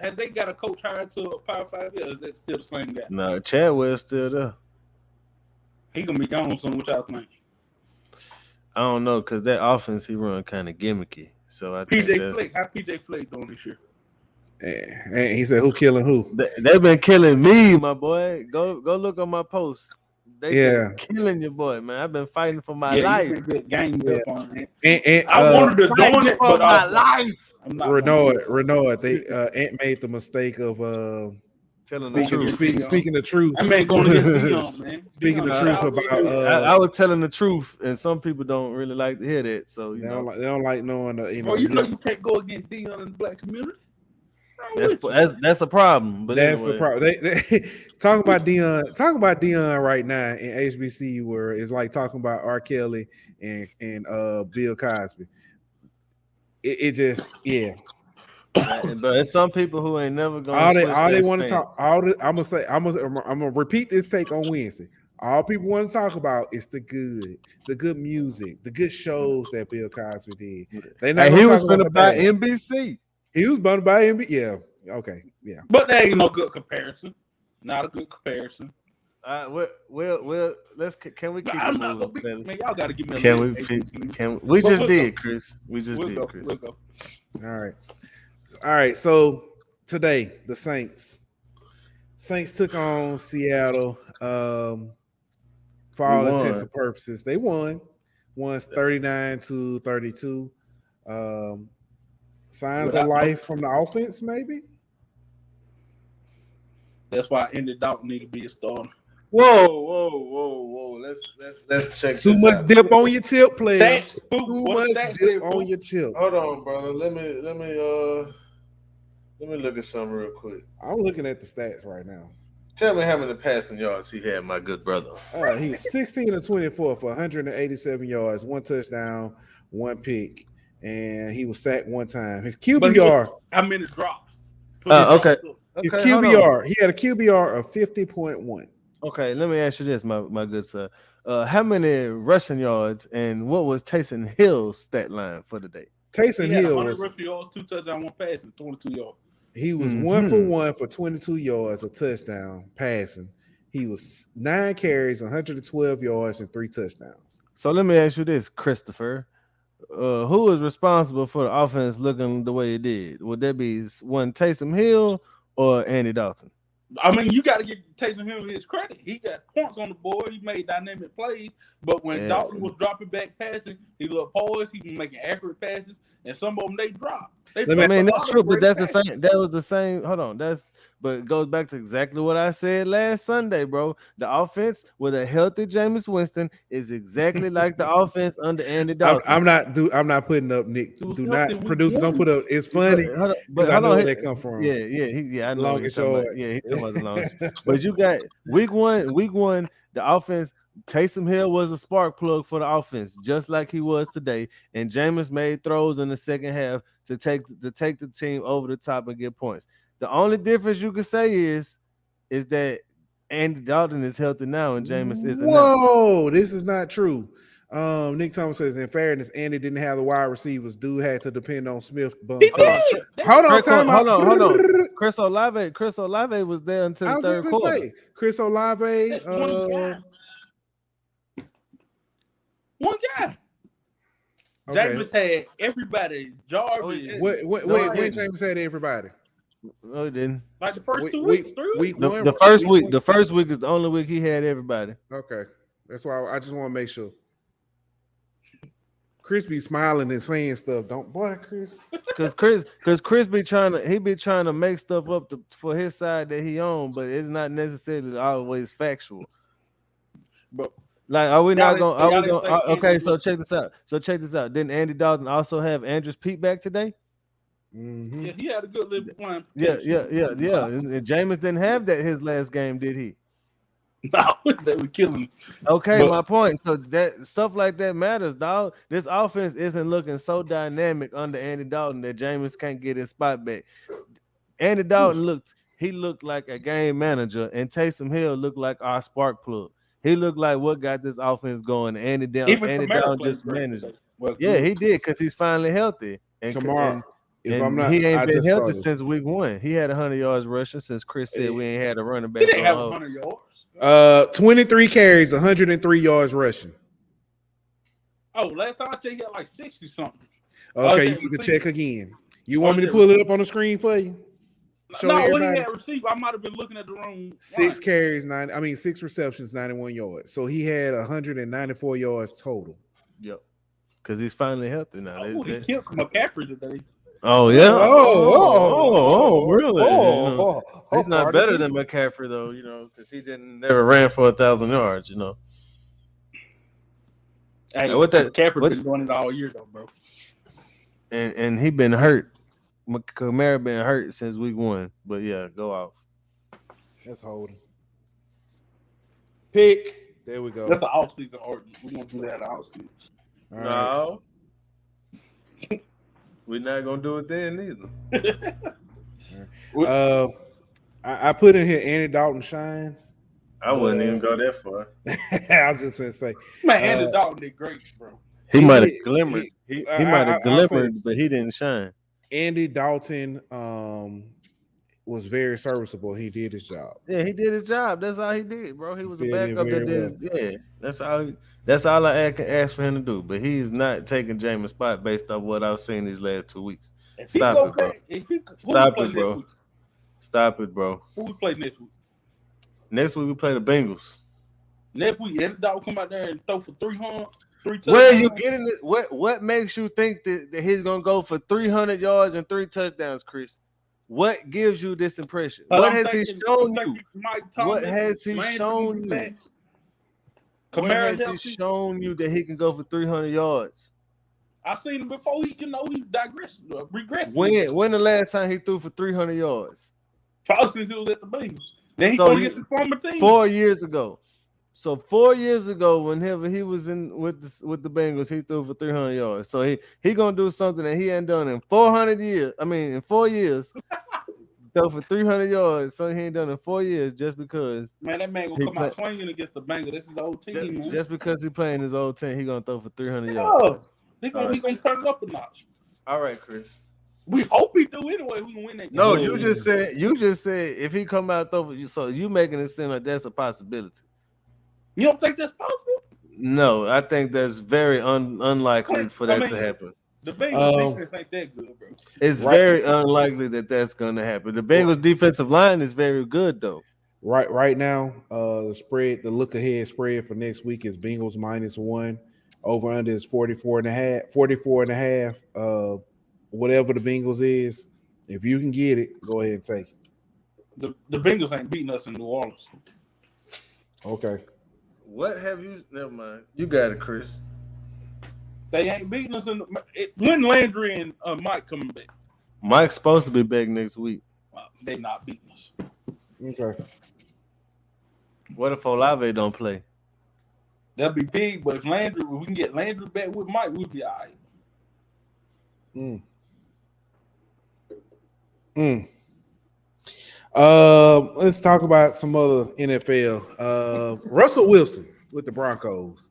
had they got a coach hired to a Power 5 yet? Or is that still the same guy? no, Chadwell's still there. He gonna be gone soon. What y'all think? I don't know because that offense he run kind of gimmicky. So I think PJ Fleck, how PJ Fleck doing this year? and he said, "Who killing who?" they've been killing me, my boy. Go look on my posts. They Yeah. been killing your boy, man. I've been fighting for my Yeah, life. you been good ganged up on it. And I wanted to Fighting doing it, for but my life. I'm not. gonna do it. Renard, they Ant made the mistake of Telling the truth. speaking the truth. That man going against Dion, man. Speaking the Dion, truth shout out to about Spirit. I was telling the truth, and some people don't really like to hear that. So They don't like knowing the Bro, you know you can't go against Dion in the black community. that's a problem. But that's anyway. the problem. They talk about Dion. Talk about Dion right now in HBCU, where it's like talking about R. Kelly and Bill Cosby. It just But there's some people who ain't never gonna. all switch they their want to stance. talk. I'm gonna repeat this take on Wednesday. All people want to talk about is the good music, the good shows that Bill Cosby did. They not Hey, gonna he was talk about finna the buy bad. NBC. He was about to buy NBC. Yeah. Okay. Yeah. But that ain't no good comparison. Not a good comparison. We'll let's can we But keep I'm it not gonna moving? be, man. Y'all gotta give me a Can minute, we HBCU. can we But just we'll did, go. Chris? We just We'll did, go. Chris. We'll go. All right. So today the Saints took on Seattle. For all We intents won. and purposes, they won. Won 39-32. Signs of Without- life from the offense, maybe. That's why Andy Dalton need to be a starter. Whoa. Let's check Too this much out. dip on your tip, player. Stats, Too boo. What much stats dip there, on boo? your chip. Hold on, brother. Let me look at something real quick. I'm looking at the stats right now. Tell me how many passing yards he had, my good brother. He's 16-24 for 187 yards, 1 touchdown, 1 pick, and he was sacked 1 time. His But he QBR, was- how many drops? Okay. his Okay, hold on. QBR, he had a QBR of 50.1. Okay, let me ask you this, my good sir. How many rushing yards and what was Taysom Hill's stat line for the day? Taysom He had Hill 100 was rushing yards, 2 touchdowns, 1 pass, and 22 yards. He was 1 for 1 for 22 yards, a touchdown passing. He was 9 carries, 112 yards, and 3 touchdowns. So let me ask you this, Christopher. Who is responsible for the offense looking the way it did? Would that be one Taysom Hill or Andy Dalton? I mean, you got to give Taysom Hill his credit. He got points on the board. He made dynamic plays. But when Dalton was dropping back passing, he looked poised. He was making accurate passes. And some of them, they dropped. I mean, that's true, but that's the same. That was the same. Hold on. But it goes back to exactly what I said last Sunday, bro. The offense with a healthy Jameis Winston is exactly like the offense under Andy Dalton. I'm not putting up, Nick. Do not produce. Don't put up. It's funny, but I know where they come from. Yeah. I know. Longest short. He talking about the longest. But you got week one. The offense. Taysom Hill was a spark plug for the offense, just like he was today. And Jameis made throws in the second half to take the team over the top and get points. The only difference you can say is that Andy Dalton is healthy now and Jameis isn't. Whoa, this is not true. Nick Thomas says, in fairness, Andy didn't have the wide receivers. Dude had to depend on Smith. Hold on. Chris Olave was there until the third quarter. Chris Olave. One guy. Okay. Jameis had everybody. Jarvis. When Jameis had everybody? No, he didn't. Like the first 2 weeks. The first week is the only week he had everybody. Okay. That's why I just want to make sure. Chris be smiling and saying stuff. Don't, boy, Chris. Because Chris be trying to make stuff up for his side that he own, but it's not necessarily always factual. But like, are we not going? Okay, so check this out. Didn't Andy Dalton also have Andrews Pete back today? Mm-hmm. Yeah, he had a good little plan. Yeah. And Jameis didn't have that his last game, did he? No, they were killing him. Okay, my point. So that stuff like that matters, dog. This offense isn't looking so dynamic under Andy Dalton that Jameis can't get his spot back. Andy Dalton looked like a game manager, and Taysom Hill looked like our spark plug. He looked like what got this offense going. Andy Dalton just managed it. Well, yeah, he did because he's finally healthy. And tomorrow, he ain't been healthy since week 1. He had 100 yards rushing since Chris said we ain't had a running back. He didn't have 100 yards. 23 carries, 103 yards rushing. Oh, last time I checked, he had like 60 something. Okay, you can check again. You want me to pull it up on the screen for you? What he had received, I might have been looking at the wrong. 6 carries, 6 receptions, 91 yards. So he had 194 yards total. Yep. Because he's finally healthy now. He killed McCaffrey today. Oh yeah. Really? He's not better than McCaffrey though, because he never ran for 1,000 yards, Hey, McCaffrey been doing it all year though, bro. And he been hurt. Kamara been hurt since week 1, but yeah, go off. That's holding. Pick. There we go. That's an off-season argument. We're gonna do that in the off-season. No. We're not gonna do it then either. I put in here Andy Dalton shines. I wouldn't even go that far. I was just gonna say, man, Andy Dalton did great, bro. He might have glimmered. He might have glimmered, but he didn't shine. Andy Dalton was very serviceable. He did his job. Yeah, he did his job. That's all he did, bro. He was a backup that did. Yeah, that's all I can ask for him to do. But he's not taking Jameis' spot based on what I've seen these last 2 weeks. Stop it, bro. Stop it, bro. Who we play next week? Next week we play the Bengals. Next week, Andy Dalton come out there and throw for 300. Where are you getting it? What makes you think that he's gonna go for 300 yards and 3 touchdowns, Chris? What gives you this impression? What has he shown you? What has he shown you? Kamara has he shown you that he can go for 300 yards? I've seen him before. He regressed. When the last time he threw for 300 yards? Probably since he was at the Bengals. Then he going to get the former team. 4 years ago. So 4 years ago, whenever he was in with the Bengals, he threw for 300 yards. So he gonna do something that he ain't done in 400 years. I mean, in 4 years, throw for 300 yards. So he ain't done in 4 years just because. Man, that man gonna come out swinging against the Bengals. This is his old team, man. Just because he playing his old team, he gonna throw for 300 yards. He gonna turn it up a notch. All right, Chris. We hope he do anyway. We can win that game. No, you just said if he come out though, so you making it seem like that's a possibility. You don't think that's possible? No, I think that's very unlikely for that to happen. The Bengals defense ain't that good, bro. It's very unlikely that that's going to happen. The Bengals defensive line is very good though. Right now, the look ahead spread for next week is Bengals -1. Over under is 44 and a half. Whatever the Bengals is, if you can get it, go ahead and take it. The Bengals ain't beating us in New Orleans. Okay. What have you? Never mind. You got it, Chris. They ain't beating us when Landry and Mike coming back. Mike's supposed to be back next week. They not beating us. Okay. What if Olave don't play? That'd be big, but if we can get Landry back with Mike, we'll be all right. Let's talk about some other NFL. Russell Wilson with the Broncos.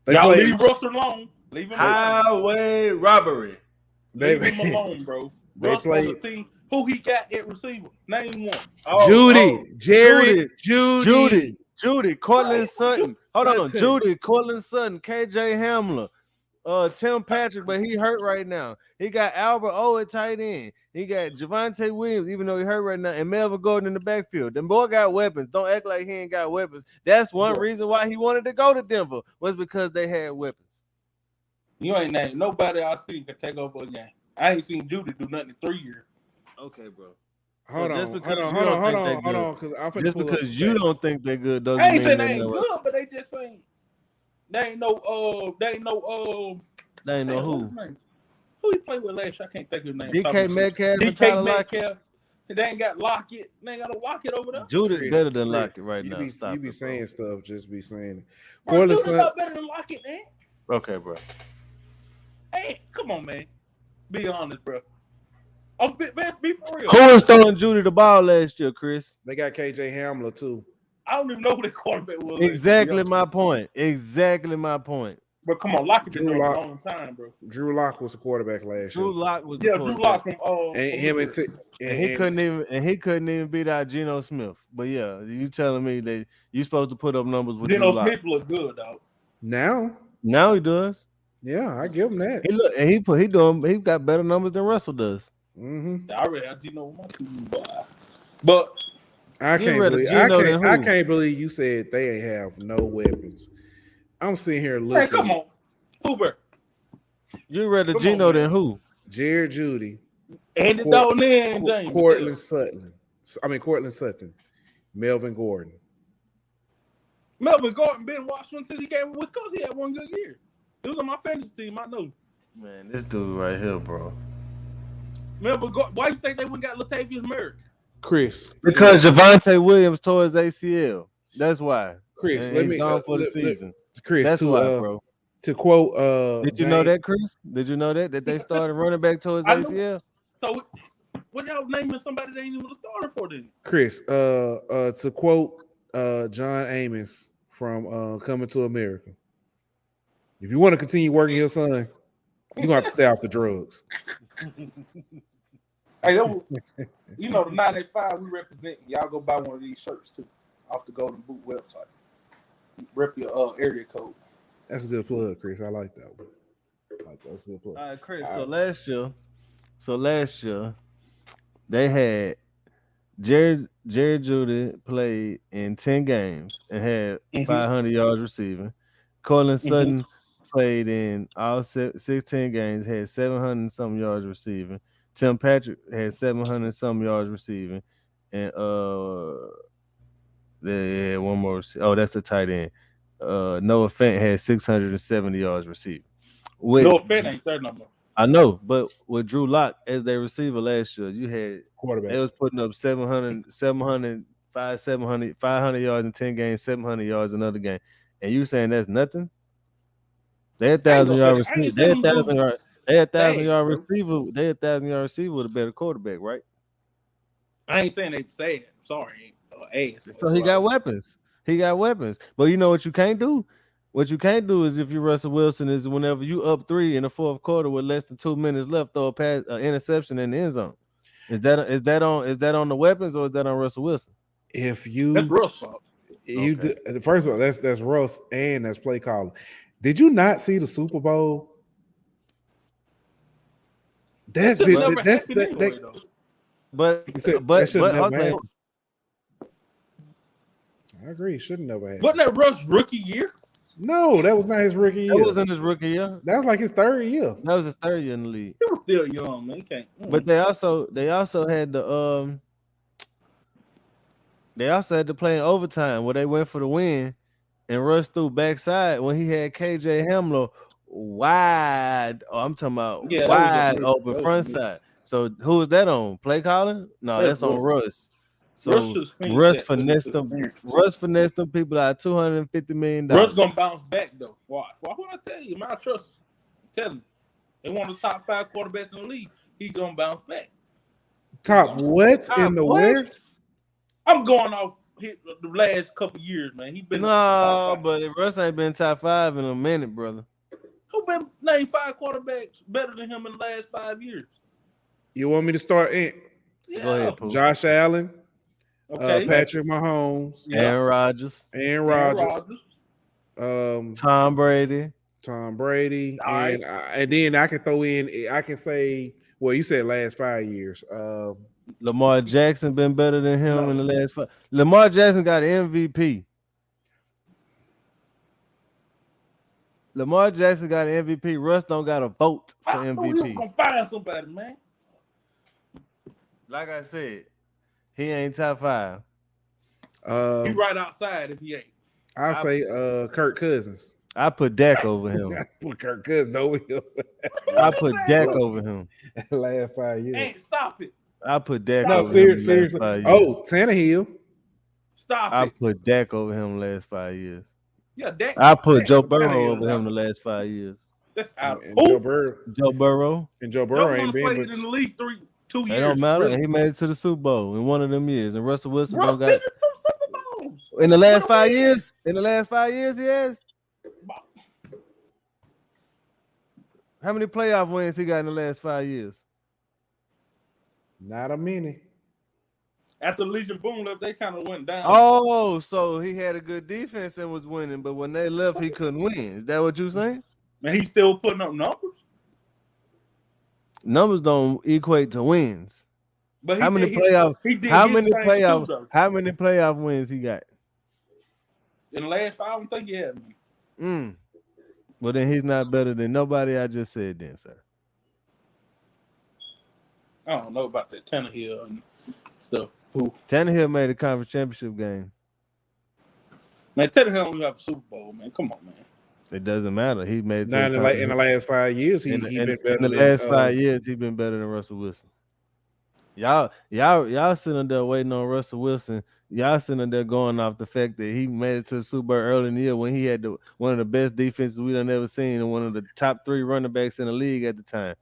Y'all leave Russell alone. Leave him Highway robbery. Leave him alone, bro. They play the team. Who he got at receiver? Name one. Judy, Cortland Sutton. Hold on, Judy, Cortland Sutton, KJ Hamler, Tim Patrick, but he hurt right now. He got Albert O at tight end. He got Javonte Williams, even though he hurt right now, and Melvin Gordon in the backfield. Them boy got weapons. Don't act like he ain't got weapons. That's one reason why he wanted to go to Denver, was because they had weapons. You ain't named nobody I see can take over a game. I ain't seen Judy do nothing in 3 years. Okay, bro. Hold on. Just because you don't think they're good doesn't mean they ain't good, but they just ain't. They ain't no who. Who he played with last year? I can't think of his name. DK Metcalf. DK Metcalf. They ain't got Lockett. They ain't got no Lockett over there. Judy better than Lockett right now. You be saying stuff, just be saying it. Judy not better than Lockett, man. Okay, bro. Hey, come on, man. Be honest, bro. Be for real. Who was throwing Judy the ball last year, Chris? They got KJ Hamler too. I don't even know who the quarterback was. Exactly my point. But come on, Lockett been there a long time, bro. Drew Lock was the quarterback last year. Drew Lock was Drew Lock from he couldn't even beat out Geno Smith. But yeah, you telling me that you supposed to put up numbers with Geno Drew Smith look good, dog. Now he does. Yeah, I give him that. He got better numbers than Russell does. Mm-hmm. I already had Geno my team, but I can't believe you said they ain't have no weapons. I'm sitting here looking. Hey, come on, Hoover. You rather Geno than who? Jared Judy, Andy Dalton, and James. Cortland Sutton, Melvin Gordon. Melvin Gordon been Washington since he came with Wisconsin. He had one good year. He was on my fantasy team. I know. Man, this dude right here, bro. Melvin Gordon. Why you think they wouldn't got Latavius Murray? Chris. Because Javonte Williams tore his ACL. That's why. Chris, and he's gone for the season. Chris, that's why, bro. To quote, did you know that, Chris? Did you know that they started running back towards ACL? So, what y'all naming somebody they ain't even started for then? Chris, to quote John Amos from Coming to America, if you want to continue working your son, you're gonna have to stay off the drugs. Hey, you know the 985 we represent. Y'all go buy one of these shirts too off the Golden Boot website. Rep your area code. That's a good plug, Chris. I like that one. That's a good plug. All right, Chris. So last year, they had Jared Judy played in 10 games and had 500 yards receiving. Cortland Sutton played in all 16 games, had 700 and some yards receiving. Tim Patrick had 700 and some yards receiving, and they had one more. Oh, that's the tight end. Noah Fant had 670 yards receiving. Noah Fant ain't third number. I know, but with Drew Lock as their receiver last year, you had quarterback. They was putting up 500 yards in 10 games, 700 yards another game, and you saying that's nothing? They had 1,000 yard receiver. They had 1,000 yard. They had 1,000 yard receiver. They had 1,000 yard receiver with a better quarterback, right? I ain't saying they sad. Sorry, ass. So he got weapons. But you know what you can't do? What you can't do is if you Russell Wilson is whenever you up 3 in the fourth quarter with less than 2 minutes left, throw a pass, interception in the end zone. Is that on the weapons or is that on Russell Wilson? If That's you Russ fault. you Okay. first of all, that's Russ and that's play calling. Did you not see the Super Bowl? That That should never that's happen anyway, though. But you said that but should but never okay. happen. I agree, it should never happen. Wasn't that Russ rookie year? No, that was not his rookie That year. wasn't his rookie year. That was like his third year. That was his third year in the league. He was still young, man. He can't. But they also had to play in overtime where they went for the win and Russ threw backside when he had KJ Hamler wide. Oh, I'm talking about Yeah, that was a wide miss. open That was a front miss. side. So who is that on? Play calling? No, That's that's on Russ. So Russ should've finished Russ that with finessed them. experience. Russ finessed them people out $250 million. Russ gonna bounce back though. Why? Why would I tell you? Man, I trust him. I'm telling you. They one of the top 5 quarterbacks in the league. He's gonna bounce back. Top what Top in the what? where? I'm going off the last couple years, man. He been No, but Russ ain't been top 5 in a minute, brother. who been named 5 quarterbacks better than him in the last 5 years? You want me to start in? Yeah. Go ahead, Pooh. Josh Allen, Okay. Patrick Mahomes, Yeah. Aaron Rodgers, Aaron Aaron Rodgers, Tom Brady. Tom Brady, All right. and then I can throw in. I can say, well, you said last 5 years. Lamar Jackson been better than him in the last 5. Lamar Jackson got MVP. Lamar Jackson got an MVP. Russ don't got a vote for I know he was MVP. gonna find somebody, man. Like I said, he ain't top 5. He right outside if he ain't. I'll say Kirk Cousins. I put Dak over him. Put Kirk Cousins over him. I put Dak over him. last 5 years. Hey, stop it. I put Dak No, over him. seriously. Last 5 years. Oh, Tannehill. Stop I it. put Dak over him the last 5 years. Yeah, Dak. I put Dak- Joe Dak Burrow is over him out. the last 5 years. That's out. And Who? Joe Burrow. Joe Burrow. And Joe Joe Burrow Burrow ain't been. played But in the league 2 years. It don't matter. Really. He made it to the Super Bowl in one of them years. And Russell Wilson Russ don't been got in 2 Super Bowls. in the last What 5 do we- years. In the last 5 years, he has. How many playoff wins he got in the last 5 years? not a many. After Legion Boom left, they kind of went down. Oh, so he had a good defense and was winning, but when they left, he couldn't win. Is that what you saying? Man, he's still putting up numbers. Numbers don't equate to wins. But he How many did his- playoff? He did How his many thing playoff? too, though. How many playoff wins he got? In the last 5, I don't think he had any. Well, then he's not better than nobody I just said. Then, sir. I don't know about that Tannehill and stuff. Who? Tannehill made a conference championship game. Man, Tannehill only have a Super Bowl, man. Come on, man. It doesn't matter. He made it to Now the in the last 5 years, he in been better in the than, last 5 years, he's been better than Russell Wilson. Y'all sitting there waiting on Russell Wilson. Y'all sitting there going off the fact that he made it to the Super Bowl early in the year when he had one of the best defenses we done ever seen and one of the top 3 running backs in the league at the time.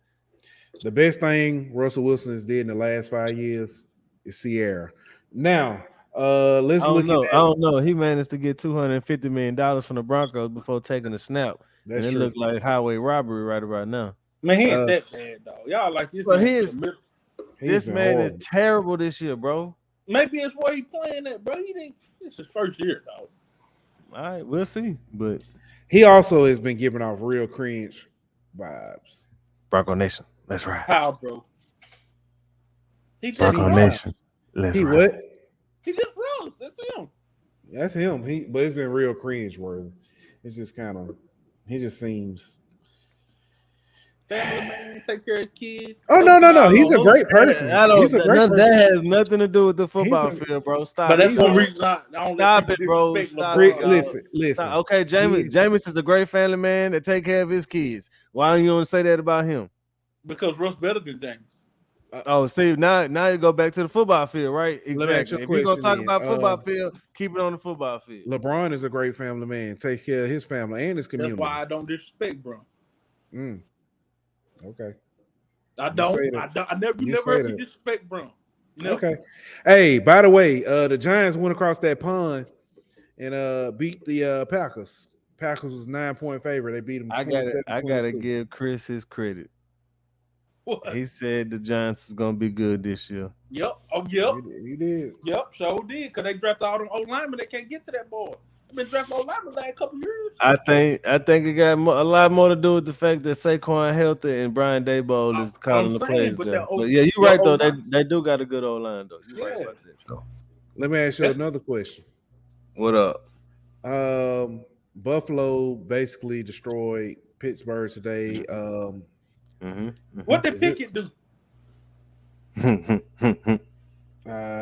The best thing Russell Wilson has did in the last 5 years is Sierra. Now, let's I don't look know. at I don't know. He managed to get $250 million from the Broncos before taking a snap. That's and it true. looked like highway robbery right about now. Man, he ain't that bad, dog. Y'all like this. But man he is- in the middle. He's This been man horrible. is terrible this year, bro. Maybe it's where he playing at, bro. He didn't. This is his first year, dog. All right, we'll see. But He also has been giving off real cringe vibes. Bronco Nation, let's ride. How, bro? He just Bronco runs. Nation, let's He ride. what? He just runs. That's him. That's him. But it's been real cringe worthy. It's just kind of. He just seems. Family man, take care of kids. Oh no! He's a great person. I don't. He's a great That person. has nothing to do with the football He's a- field, bro. Stop. But that's it. one reason I don't Stop let it, bro. people disrespect Stop LeBron, it. dog. Listen. Stop. Okay, Jameis. Jameis is a great family man that take care of his kids. Why don't you want to say that about him? Because Russ better than James. Oh, see, now you go back to the football field, right? Let me ask you Exactly. a If you're gonna question talk about then. football field, keep it on the football field. LeBron is a great family man. Takes care of his family and his community. That's why I don't disrespect, bro. Okay. I say don't. that. I never. You You never say heard me that. disrespect, bro. Never. Okay. Hey, by the way, the Giants went across that pond and beat the Packers Packers was 9-point favorite. They beat them. I gotta give Chris his credit. What? He said the Giants was gonna be good this year. Yep. Oh, yep. He did. Yep. Sure did. Because they drafted all them old linemen. They can't get to that boy. They've been drafting old linemen last couple years. I think it got a lot more to do with the fact that Saquon healthy and Brian Daboll is calling the plays. But yeah, you're right though. They do got a good old line though. You're right about that though. Let me ask you another question. What up? Buffalo basically destroyed Pittsburgh today. What did Pickett do?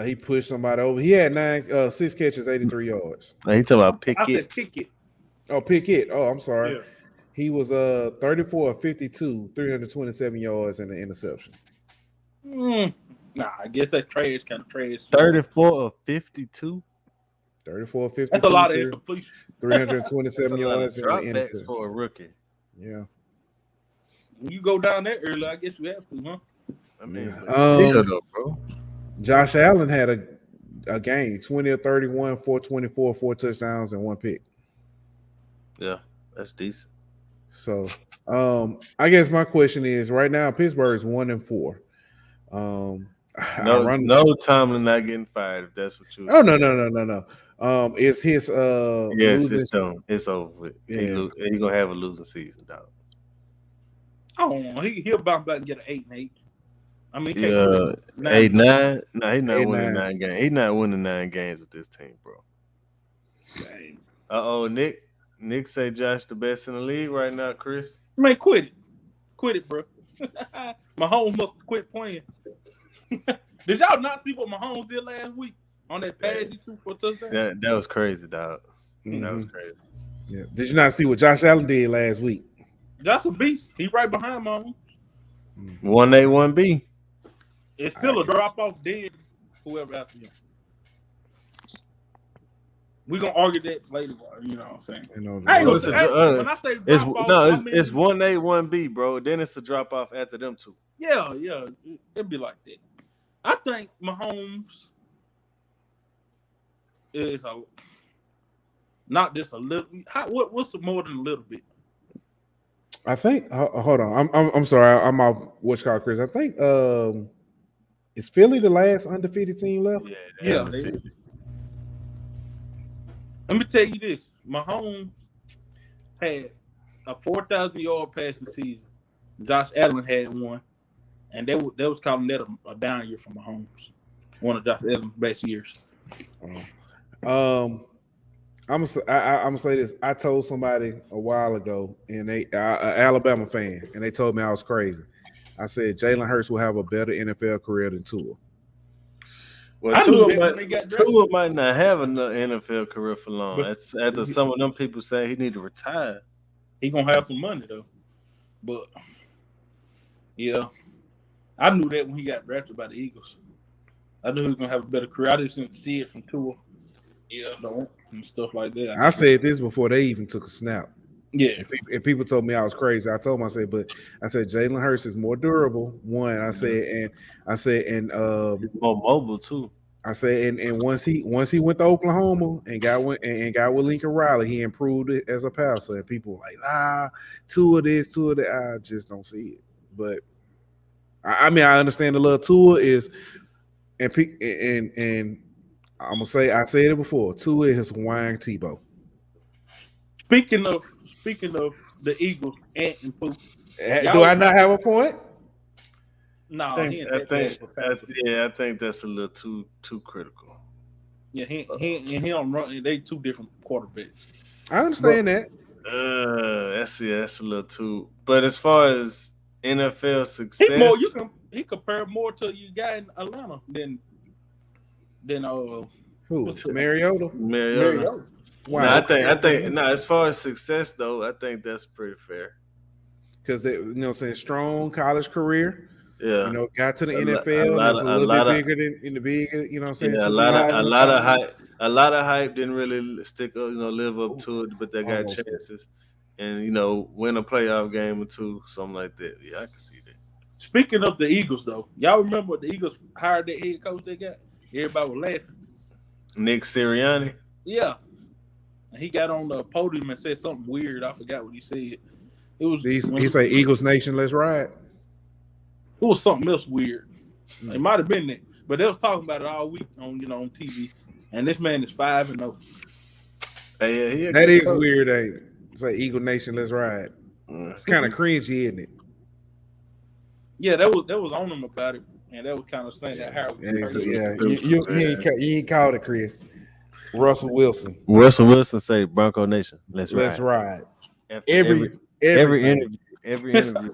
He pushed somebody over. He had 6 catches, 83 yards. He talking about Pickett. I said Pickett. Oh, Pickett. Oh, I'm sorry. Yeah. He was 34 of 52, 327 yards and an interception. Nah, I guess that trash kind of trash. 34 of 52. 34 of 52. That's a lot of incompletion. 327 yards Drop and an backs interception. for a rookie. Yeah. When you go down that early, I guess you have to, huh? I mean, bro. Josh Allen had a game, 20 of 31, 424, 4 touchdowns, and 1 pick. Yeah, that's decent. So, I guess my question is: right now, Pittsburgh is 1-4. No Tomlin not getting fired. If that's what you. Oh no. It's his. Yes, it's done. It's over with. Yeah. He gonna have a losing season, dog. I don't know. He'll bounce back and get an 8-8. I mean, 8-9. No, he's not 8-9. winning 9 games. He's not winning 9 games with this team, bro. Dang. Nick say Josh the best in the league right now, Chris. Man, quit it, bro. Mahomes must quit playing. Did y'all not see what Mahomes did last week on that pass he threw for a touchdown? That was crazy, dog. Mm-hmm. That was crazy. Yeah. Did you not see what Josh Allen did last week? That's a beast. He's right behind Mahomes. 1A, 1B. It's still a drop off dead. Whoever after him. We're gonna argue that later. You know what I'm saying? When I say it's 1A, 1B, bro. Then it's a drop off after them two. Yeah, it'd be like that. I think Mahomes is not just a little. What's more than a little bit? I think. Hold on. I'm sorry. I'm off. What's called Chris? I think. Is Philly the last undefeated team left? Yeah. Let me tell you this: Mahomes had a 4,000-yard passing season. Josh Allen had one, and they was calling that a down year for Mahomes. One of Josh Allen's best years. I'm gonna say this. I told somebody a while ago, and they Alabama fan, and they told me I was crazy. I said Jalen Hurts will have a better NFL career than Tua. Well, Tua might not have an NFL career for long. That's after some of them people say he need to retire. He gonna have some money though. But yeah, I knew that when he got drafted by the Eagles. I knew he was gonna have a better career. I just didn't see it from Tua. Yeah, and stuff like that. I said this before they even took a snap. Yeah, and people told me I was crazy. I told them, I said Jalen Hurts is more durable. One, I said more mobile too. I said, and once he went to Oklahoma and got with Lincoln Riley, he improved it as a passer. And people were like, two of this. I just don't see it. But I mean, I understand the little Tua is, and I'm gonna say I said it before. Tua is Hawaiian Tebow. Speaking of the Eagles, Ant and Pooh. Do I not have a point? No, I think that's a little too critical. Yeah, he don't run. They two different quarterbacks. I understand that. That's a little too. But as far as NFL success, he compare more to you guy in Atlanta than who? Mariota. Wow. I think as far as success though, I think that's pretty fair. Because they, saying strong college career. Yeah, got to the NFL. Was a little bit bigger than in the big. You know what I'm saying? Yeah, a lot of hype didn't really stick up. Live up to it, but they got chances, and win a playoff game or two, something like that. Yeah, I can see that. Speaking of the Eagles, though, y'all remember what the Eagles hired the head coach they got? Everybody was laughing. Nick Sirianni. Yeah, and he got on the podium and said something weird. I forgot what he said. It was He say Eagles Nation, let's ride. It was something else weird. It might have been that, but they was talking about it all week on on TV. And this man is 5-0. Hey, that is weird, ain't it? Say Eagle Nation, let's ride. It's kind of cringy, isn't it? Yeah, that was on him about it, and that was kind of saying that Harold. You ain't called it, Chris. Russell Wilson say Bronco Nation, let's ride. Every interview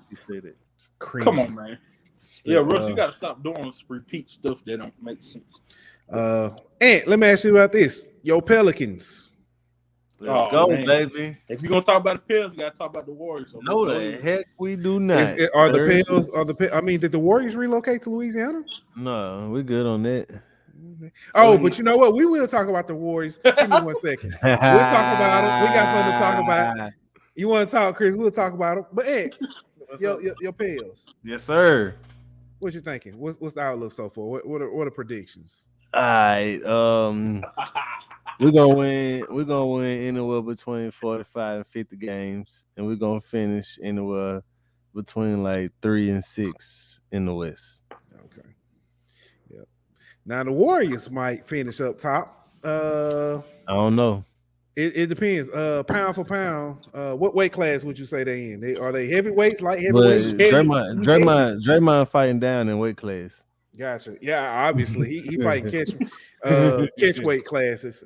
he said it. Come on, man. Yeah, Russ, you gotta stop doing repeat stuff that don't make sense. And let me ask you about this. Your Pelicans. Let's go, man. Baby. If you're gonna talk about the Pels, you gotta talk about the Warriors. So no, the heck we do not. Are the Pels? I mean, did the Warriors relocate to Louisiana? No, we're good on that. Oh, but you know what? We will talk about the Warriors. Give me 1 second. We'll talk about them. We got something to talk about. You want to talk, Chris? We'll talk about them. But hey, your Pels. Yes, sir. What you thinking? What's the outlook so far? What are predictions? All right. We're gonna win. We're gonna win anywhere between 45 and 50 games, and we're gonna finish anywhere between like 3 and 6 in the West. Okay. Yep. Now the Warriors might finish up top. I don't know. It depends. Pound for pound, what weight class would you say they in? Are they heavyweights, light heavyweights? Draymond fighting down in weight class. Gotcha. Yeah, obviously he fighting catch weight classes.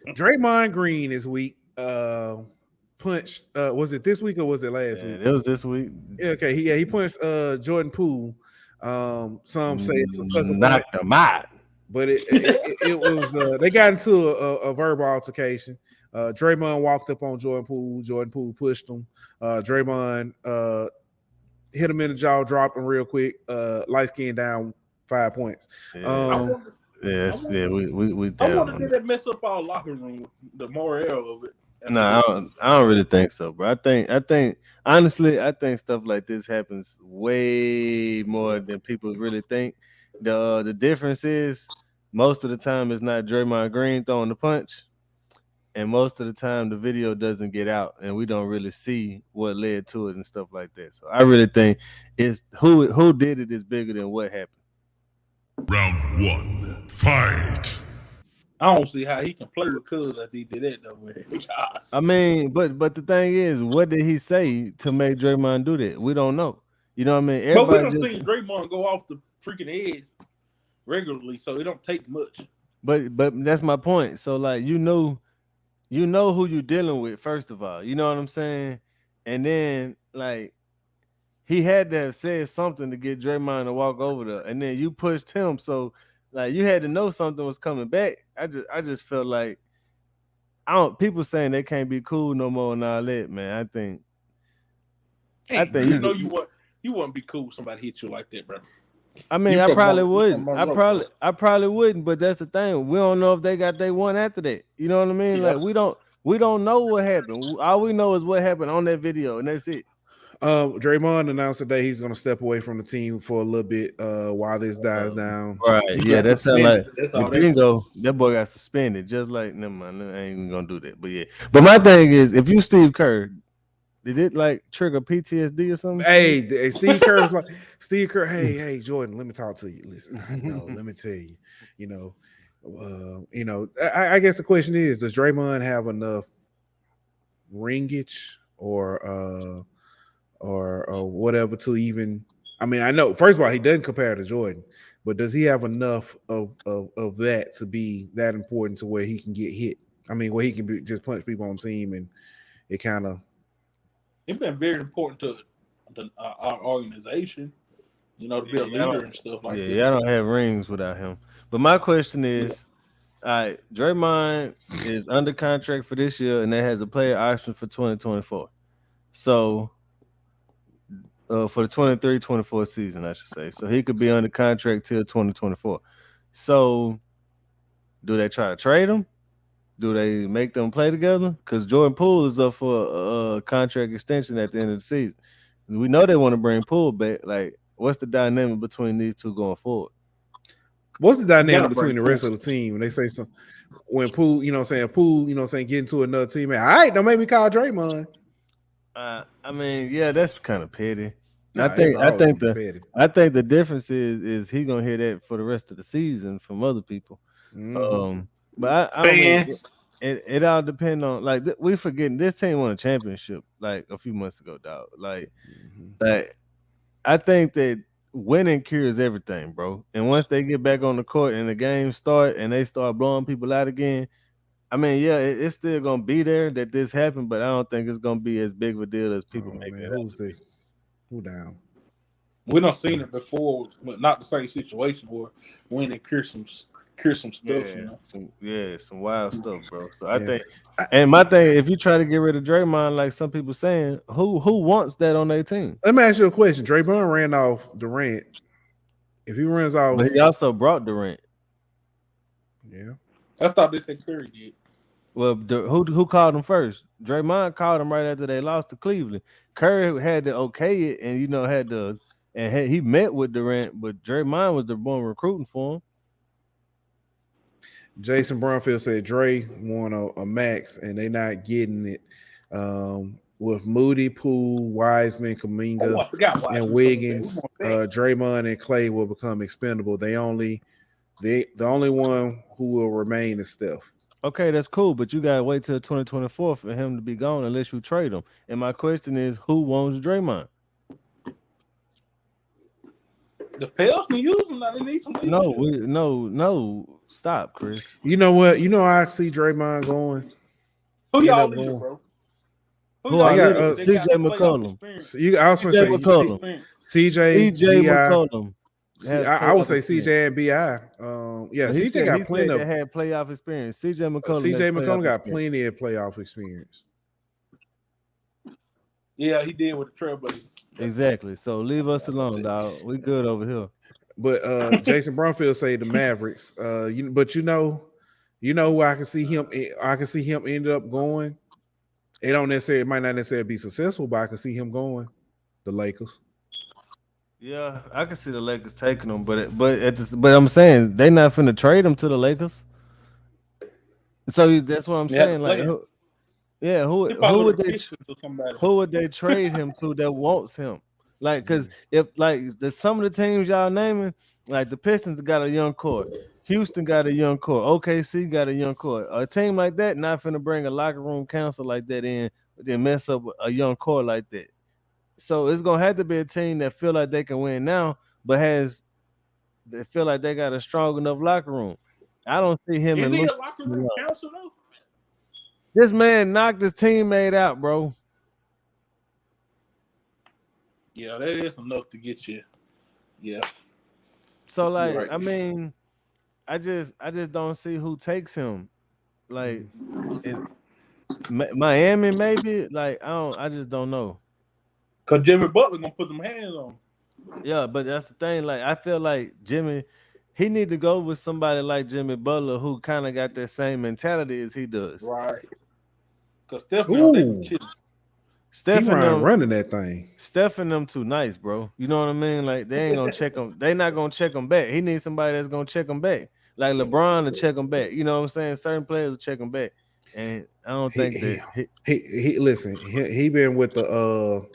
Draymond Green is weak. Punched. Was it this week or was it last week? It was this week. Yeah, okay. He punched Jordan Poole. Some say it's a sucker knocked him out. But it was they got into a verbal altercation. Draymond walked up on Jordan Poole. Jordan Poole pushed him. Draymond hit him in the jaw, dropped him real quick. Light skin down 5 points. We down. I wonder did that mess up our locker room, the morale of it. No, I don't really think so, bro. I think honestly, I think stuff like this happens way more than people really think. The difference is most of the time it's not Draymond Green throwing the punch, and most of the time the video doesn't get out, and we don't really see what led to it and stuff like that. So I really think it's who did it is bigger than what happened. Round 1, fight. I don't see how he can play with Cuz after he did that though, man. I mean, but the thing is, what did he say to make Draymond do that? We don't know. You know what I mean? Everybody but we don't see Draymond go off the freaking edge regularly, so it don't take much. But that's my point. So like you know who you're dealing with, first of all. You know what I'm saying? And then like he had to have said something to get Draymond to walk over there, and then you pushed him. So like you had to know something was coming back. I just felt like people saying they can't be cool no more and all that, man. I think you wouldn't be cool if somebody hit you like that, bro. I mean, I probably wouldn't. I probably wouldn't, but that's the thing. We don't know if they got their one after that. You know what I mean? Yeah. Like we don't know what happened. All we know is what happened on that video, and that's it. Draymond announced today he's going to step away from the team for a little bit while this dies down. Right? Yeah, that's like bingo. That boy got suspended. Just like never mind. I ain't even gonna do that. But yeah. But my thing is, if you Steve Kerr, did it like trigger PTSD or something? Hey, Steve Kerr was like, Steve Kerr. Hey, Jordan, let me talk to you. Listen, let me tell you. I guess the question is, does Draymond have enough ringage or whatever to even? I mean, I know first of all he doesn't compare to Jordan, but does he have enough of that to be that important to where he can get hit? I mean, where he can just punch people on the team and it kind of. It's been very important to our organization, to be a leader and stuff like that. Yeah, I don't have rings without him. But my question is, all right, Draymond is under contract for this year, and that has a player option for 2024. So, for the 23-24 season, I should say. So he could be under contract till 2024. So, do they try to trade him? Do they make them play together? Because Jordan Poole is up for a contract extension at the end of the season. We know they want to bring Poole back. Like, what's the dynamic between these two going forward? What's the dynamic between the rest of the team? When they say something, when Pooh, you know what I'm saying, Pooh, you know what I'm saying, get into another teammate. All right, don't make me call Draymond. I mean, yeah, that's kind of petty. I Nah, it's think I always think gonna be the petty. I think the difference is he gonna hear that for the rest of the season from other people. Mhm. But I mean, Fans. it all depend on like we forgetting this team won a championship like a few months ago, dog. Mhm. Like I think that winning cures everything, bro. And once they get back on the court and the game start and they start blowing people out again, I mean, yeah, it's still gonna be there that this happened, but I don't think it's gonna be as big of a deal as people Oh making man, it out who's to be. this? Who down? We done seen it before, but not the same situation where when it cure some stuff, you Yeah, know. some wild stuff, bro. So I Yeah. think, and my thing, if you try to get rid of Draymond, like some people saying, who wants that on their team? Let me ask you a question. Draymond ran off Durant. If he runs off, But he also brought Durant. yeah. I thought they said Curry did. Well, who called him first? Draymond called him right after they lost to Cleveland. Curry had to okay it, and had to, and he met with Durant, but Draymond was the one recruiting for him. Jason Brumfield said Dre won a max and they not getting it. With Moody, Poole, Wiseman, Oh, Kaminga, I forgot why and we Wiggins, want that. Draymond and Clay will become expendable. The only one who will remain is Steph. Okay, that's cool, but you gotta wait till 2024 for him to be gone unless you trade him. And my question is, who wants Draymond? The Pels can use them. Now they need some leadership. No, stop, Chris. You know what? You know I see Draymond going. Who End y'all up leader, going. bro? Who They are got, leaders? They CJ got playoff McCollum. experience. I was gonna CJ say McCollum. Experience. CJ, CJ Bi. McCollum. has I would playoff say experience. CJ and Bi. Yeah, But he CJ said got plenty they of. had playoff experience. CJ McCollum has CJ playoff McCollum got experience. plenty of playoff experience. Yeah, he did with the Trailblazers. Exactly. So leave us alone, dog. We good over here. But Jason Brumfield say the Mavericks. But you know who I can see him. I can see him end up going. It might not necessarily be successful, but I can see him going. The Lakers. Yeah, I can see the Lakers taking them, but I'm saying they not finna trade him to the Lakers. So that's what I'm They had to saying. Like, play him. yeah, He probably would would they have Pistons or somebody. who would they trade him to that wants him? Like, because if like some of the teams y'all naming, like the Pistons got a young core, Houston got a young core, OKC got a young core. A team like that not finna bring a locker room council like that in, then mess up a young core like that. So it's gonna have to be a team that feel like they can win now, but they feel like they got a strong enough locker room. I don't see him Is and he Luka. a locker room counselor though? This man knocked his teammate out, bro. Yeah, that is enough to get you. Yeah. So like, right. I mean, I just don't see who takes him. Like, Miami maybe. Like, I just don't know. Cause Jimmy Butler gonna put them hands on. Yeah, but that's the thing. Like, I feel like Jimmy, he need to go with somebody like Jimmy Butler who kind of got that same mentality as he does. Right. Cause Steph been they been chilling. Steph and them running that thing. Steph and them too nice, bro. You know what I mean? Like they ain't gonna check him. They not gonna check him back. He needs somebody that's gonna check him back. Like LeBron to check him back. You know what I'm saying? Certain players will check him back. And I don't think Listen. He been with the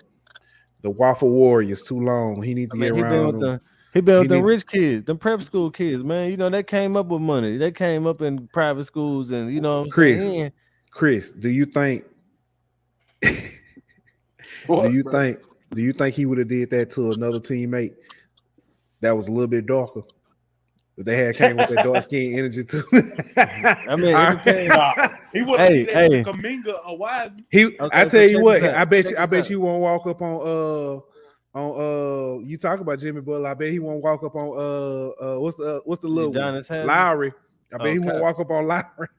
Waffle Warriors too long. He need to get around them. He been with them rich kids, them prep school kids, man. You know, they came up with money. They came up in private schools, and you know what I'm saying? Chris, do you think What, do you think he would have did that to another teammate that was a little bit darker? But they had came with that dark skin energy too. I mean, it depends. He would have did that to Kaminga a while. I tell you what, I bet you won't walk up on you talk about Jimmy Butler. I bet he won't walk up on what's the little one? Lowry. I bet he won't walk up on Lowry.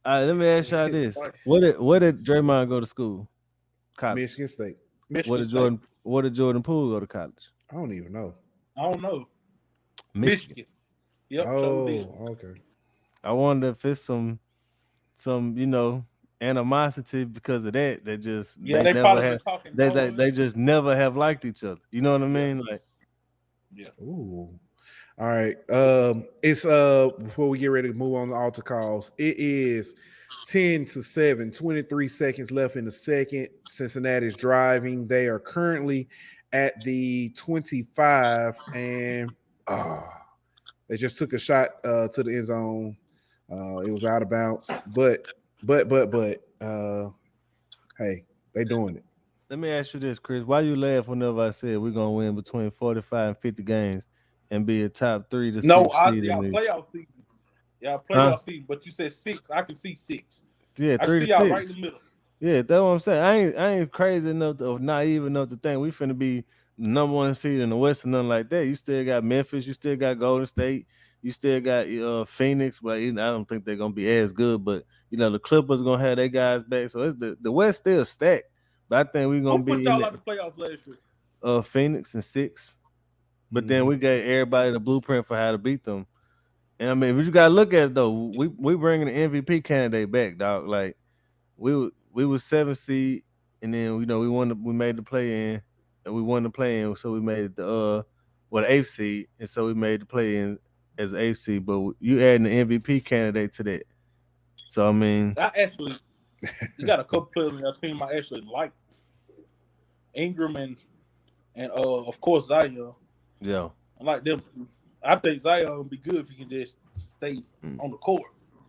All right, let me ask y'all this: Where did Draymond go to school? College. Michigan State. Where did Jordan Poole go to college? I don't even know. I don't know. Michigan. Yep. Okay. I wonder if it's some animosity because of that. They just they just never have liked each other. You know what I mean? Like, yeah. Ooh. All right. It's before we get ready to move on to altar calls, it is 10-7, 23 seconds left in the second. Cincinnati's driving. They are currently at the 25, and they just took a shot to the end zone. It was out of bounds, but hey, they doing it. Let me ask you this, Chris. Why you laugh whenever I said we're gonna win between 45 and 50 games and be a top 3 to No, 6 seed in y'all these? playoff season. Y'all Huh? playoff season, but you said 6. I can see 6. Yeah, I 3 can to see y'all right 6. in the middle. Yeah, that's what I'm saying. I ain't crazy enough to, or naive enough to think we finna be number 1 seed in the West or nothing like that. You still got Memphis, you still got Golden State, you still got Phoenix, but I don't think they're gonna be as good. But the Clippers gonna have their guys back, so it's the West still stacked. But I think we're Who gonna put be in y'all out the playoffs last year? Phoenix and 6. But then we gave everybody the blueprint for how to beat them. And I mean, but you gotta look at it though. We bringing the MVP candidate back, dog. Like we was 7 seed, and then we made the play in, and we won the play in, so we made the 8th seed, and so we made the play in as 8th seed. But you adding the MVP candidate to that, so I mean, You got a couple players on your team I actually like. Ingram and of course Zion. yeah. I like them. I think Zion would be good if he can just stay on the court.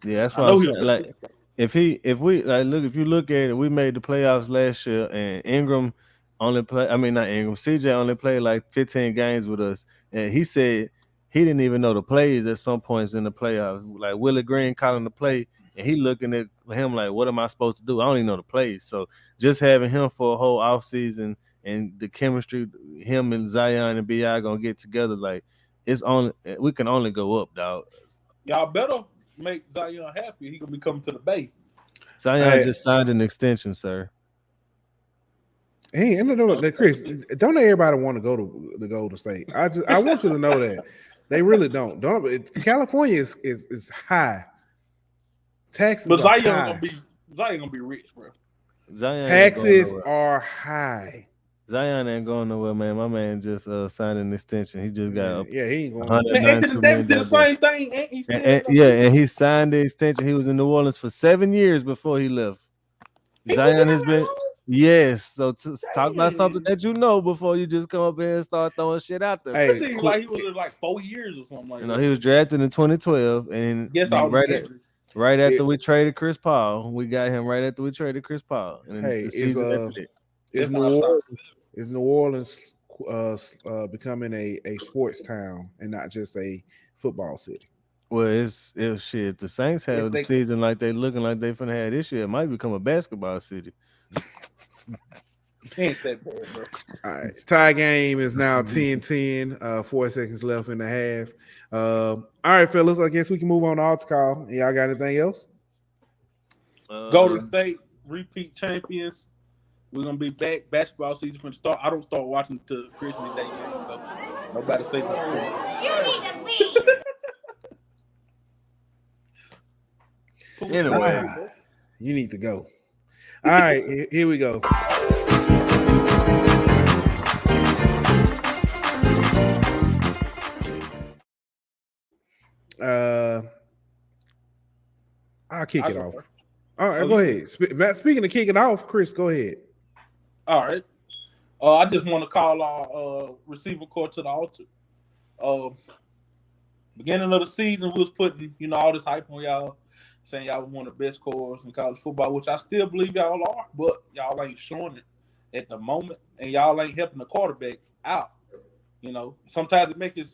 Yeah, that's I why know I'm he'll saying. be Like, good. if you look at it, we made the playoffs last year, and Ingram only play. I mean, not Ingram. CJ only played like 15 games with us, and he said he didn't even know the plays at some points in the playoffs. Like Willie Green calling the play, and he looking at him like, "What am I supposed to do? I don't even know the plays." So just having him for a whole offseason and the chemistry, him and Zion and Bi gonna get together, like we can only go up, dog. Y'all better make Zion happy. He gonna be coming to the Bay. Zion just signed an extension, sir. Hey, Chris, don't everybody want to go to the Golden State? I want you to know that they really don't. California is high. Taxes But are high. Zion gonna be rich, bro. Zion Taxes are high. Zion ain't going nowhere, man. My man just signed an extension. He just got he ain't going Man, Anthony Davis did the same thing. and he signed the extension. He was in New Orleans for 7 years before he left. Zion has been So talk about something that you know before you just come up here and start throwing shit out there. It seemed like he was in like 4 years or something like that. He was drafted in 2012, and right after we traded Chris Paul, we got him right after we traded Chris Paul. And is New Orleans becoming a sports town and not just a football city? Well, it's shit. If the Saints have the season like they looking like they finna have this year, it might become a basketball city. Ain't that bad, bro. All right. Tie game is now 10-10, 4 seconds left in the half. All right, fellas. I guess we can move on to altar call. Y'all got anything else? Golden State repeat champions. We're gonna be back. Basketball season from the start. I don't start watching till Christmas Day game, so nobody say nothing. You need to leave. Anyway, you need to go. All right, here we go. I'll kick it off. All right, go ahead. Speaking of kicking off, Chris, go ahead. All right. I just want to call our receiver core to the altar. Beginning of the season, we was putting all this hype on y'all, saying y'all was one of the best cores in college football, which I still believe y'all are, but y'all ain't showing it at the moment, and y'all ain't helping the quarterback out. Sometimes it make him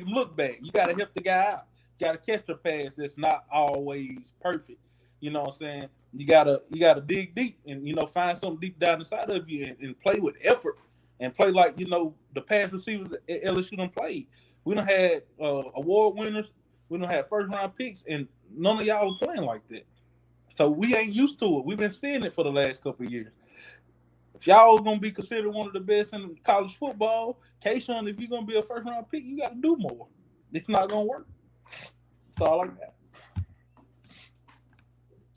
look bad. You got to help the guy out. You got to catch a pass that's not always perfect. You know what I'm saying? You gotta dig deep and find something deep down inside of you and play with effort and play like the past receivers at LSU done played. We done had award winners, we done had first round picks, and none of y'all are playing like that. So we ain't used to it. We've been seeing it for the last couple of years. If y'all gonna be considered one of the best in college football, Kayshawn, if you're gonna be a first round pick, you gotta do more. It's not gonna work. That's all I got.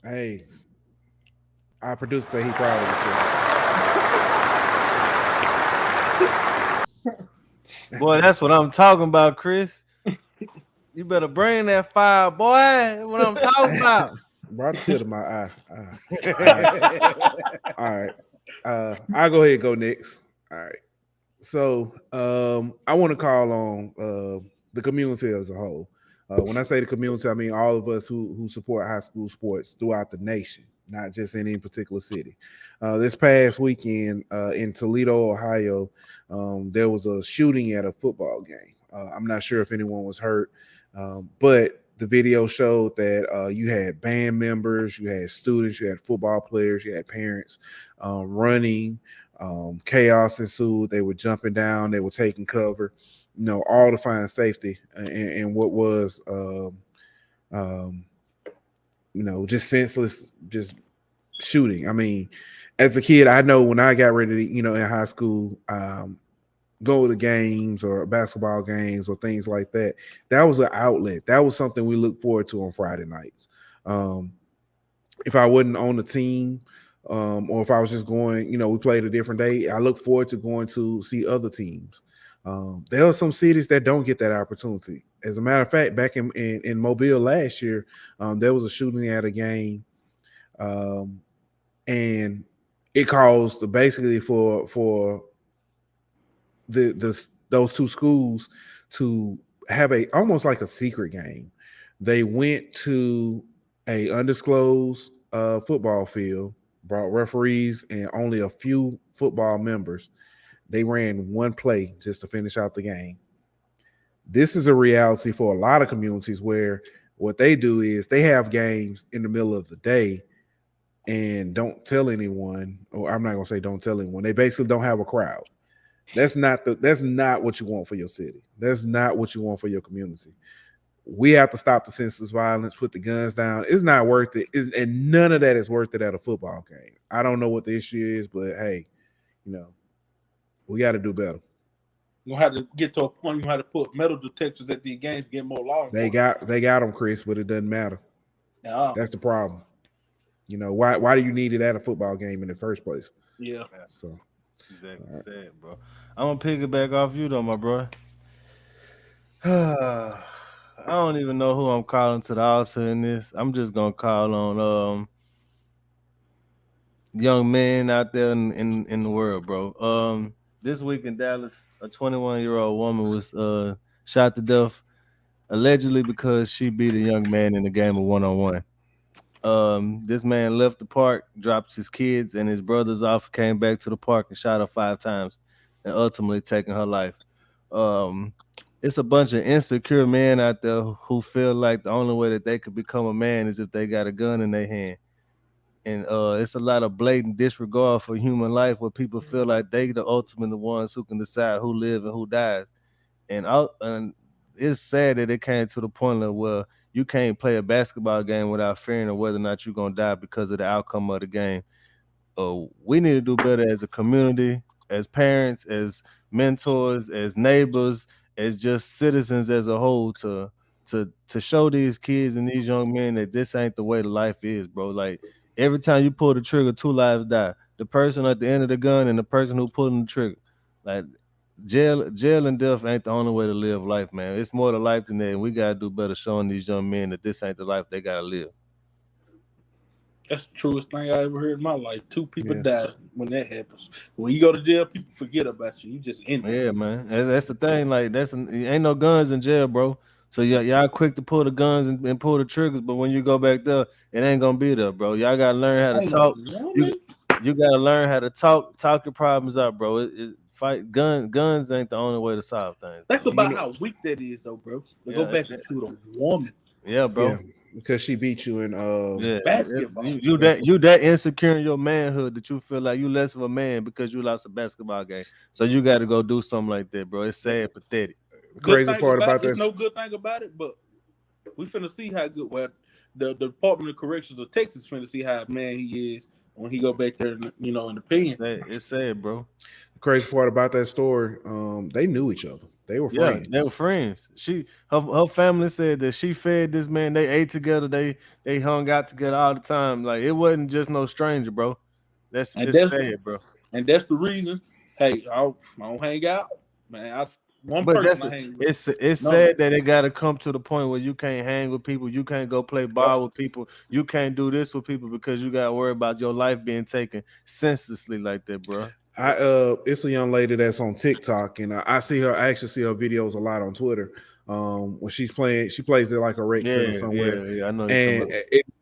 Hey, our producer said he proud of boy, that's what I'm talking about, Chris. You better bring that fire, boy. What I'm talking about. Brought a tear to my eye. All right. I'll go ahead and go next. All right. So I want to call on the community as a whole. When I say the community, I mean all of us who support high school sports throughout the nation, not just in any particular city. This past weekend in Toledo, Ohio, there was a shooting at a football game. I'm not sure if anyone was hurt, but the video showed that you had band members, you had students, you had football players, you had parents running. Chaos ensued. They were jumping down. They were taking cover. All to find safety in what was, just senseless, just shooting. I mean, as a kid, I know when I got ready to, in high school, go to games or basketball games or things like that. That was an outlet. That was something we looked forward to on Friday nights. If I wasn't on the team, or if I was just going, we played a different day, I look forward to going to see other teams. There are some cities that don't get that opportunity. As a matter of fact, back in Mobile last year, there was a shooting at a game, and it caused basically for those two schools to have almost like a secret game. They went to a undisclosed football field, brought referees and only a few football members. They ran one play just to finish out the game. This is a reality for a lot of communities where what they do is they have games in the middle of the day and don't tell anyone, or I'm not going to say don't tell anyone. They basically don't have a crowd. That's not what you want for your city. That's not what you want for your community. We have to stop the senseless violence, put the guns down. It's not worth it. And none of that is worth it at a football game. I don't know what the issue is, but hey, we got to do better. You're going to have to get to a point you're going to have to put metal detectors at these games to get more law enforcement. They got them, Chris, but it doesn't matter. Yeah. That's the problem. Why do you need it at a football game in the first place? Yeah. So exactly said, bro. I'm gonna piggyback off you though, my bro. I don't even know who I'm calling to the altar in this. I'm just gonna call on young men out there in the world, bro. This week in Dallas, a 21-year-old woman was shot to death allegedly because she beat a young man in a game of one-on-one. This man left the park, dropped his kids and his brothers off, came back to the park and shot her 5 times, and ultimately taking her life. It's a bunch of insecure men out there who feel like the only way that they could become a man is if they got a gun in their hand. And it's a lot of blatant disregard for human life where people feel like they the ultimate ones who can decide who lives and who dies. And it's sad that it came to the point of where you can't play a basketball game without fearing of whether or not you're going to die because of the outcome of the game. We need to do better as a community, as parents, as mentors, as neighbors, as just citizens as a whole to show these kids and these young men that this ain't the way the life is, bro. Like every time you pull the trigger, 2 lives die. The person at the end of the gun and the person who pulling the trigger. Like jail and death ain't the only way to live life, man. It's more to life than that. And we gotta do better showing these young men that this ain't the life they gotta live. That's the truest thing I ever heard in my life. 2 people died when that happens. When you go to jail, people forget about you. You just in there. Yeah, man. That's the thing. Like ain't no guns in jail, bro. So y'all quick to pull the guns and pull the triggers, but when you go back there, it ain't gonna be there, bro. Y'all gotta learn how to talk. You gotta learn how to talk your problems out, bro. Guns ain't the only way to solve things. Think about how weak that is, though, bro. Go back to the woman. Yeah, bro. Yeah, because she beat you in basketball. You that insecure in your manhood that you feel like you less of a man because you lost a basketball game. So you got to go do something like that, bro. It's sad, pathetic. Crazy part about this. There's no good thing about it, but we finna see how good. Well, the Department of Corrections of Texas finna see how man he is when he go back there, in the pen. It's sad, bro. The crazy part about that story, they knew each other. They were friends. Yeah, they were friends. Her family said that she fed this man. They ate together. They hung out together all the time. Like it wasn't just no stranger, bro. That's sad, bro. And that's the reason. Hey, I don't hang out, man. One But person I hang with. it's No. sad that it got to come to the point where you can't hang with people, you can't go play ball with people, you can't do this with people because you got to worry about your life being taken senselessly like that, bro. It's a young lady that's on TikTok, and I see her. I actually see her videos a lot on Twitter. When she's playing, she plays it like a rec center somewhere. Yeah, I know. And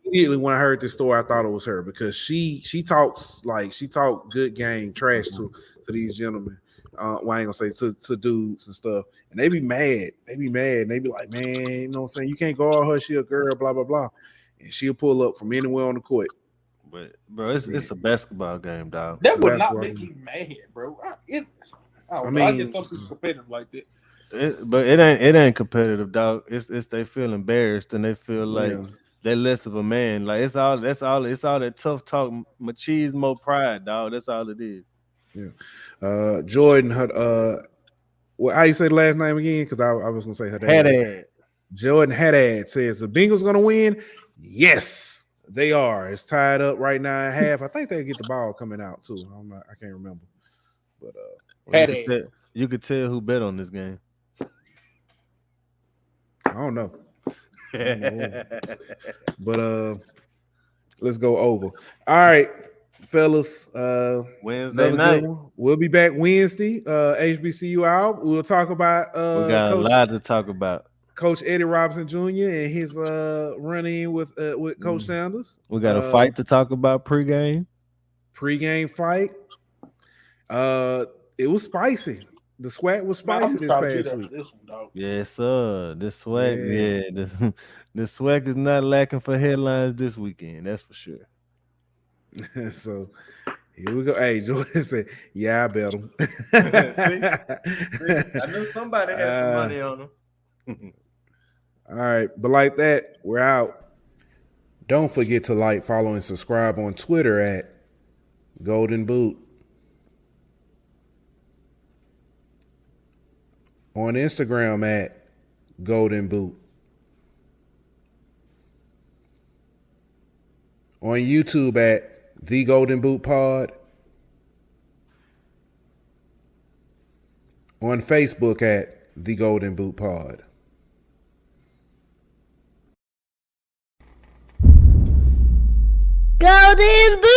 immediately when I heard this story, I thought it was her because she talks good game trash to these gentlemen. Well, I ain't gonna say to dudes and stuff, and they be mad. They be like, man, you know what I'm saying? You can't guard her. She a girl, blah blah blah, and she'll pull up from anywhere on the court. But bro, it's a basketball game, dog. That would not make me mad, bro. I get some people competitive like that. But it ain't competitive, dog. It's they feel embarrassed and they feel like they're less of a man. Like it's all that tough talk, machismo, pride, dog. That's all it is. Yeah. Jordan, how you say the last name again? Because I was gonna say her dad. Haddad. Jordan Haddad says the Bengals gonna win. Yes, they are. It's tied up right now at half. I think they get the ball coming out too. I can't remember. But you could tell who bet on this game. I don't know. But let's go over. All right, fellas. Wednesday night. We'll be back Wednesday. HBCU out. We'll talk about we got a lot to talk about. Coach Eddie Robinson Jr. and his run-in with Coach Sanders. We got a fight to talk about pregame. Pregame fight. It was spicy. The SWAC was spicy this past week. This one, dog. Yes, sir. The SWAC, the SWAC is not lacking for headlines this weekend. That's for sure. So here we go. Hey, Jordan said, "Yeah, I bet him." See? I knew somebody had some money on them. All right, but like that, we're out. Don't forget to like, follow, and subscribe on Twitter at Golden Boot. On Instagram at Golden Boot. On YouTube at The Golden Boot Pod. On Facebook at The Golden Boot Pod. Golden Boot!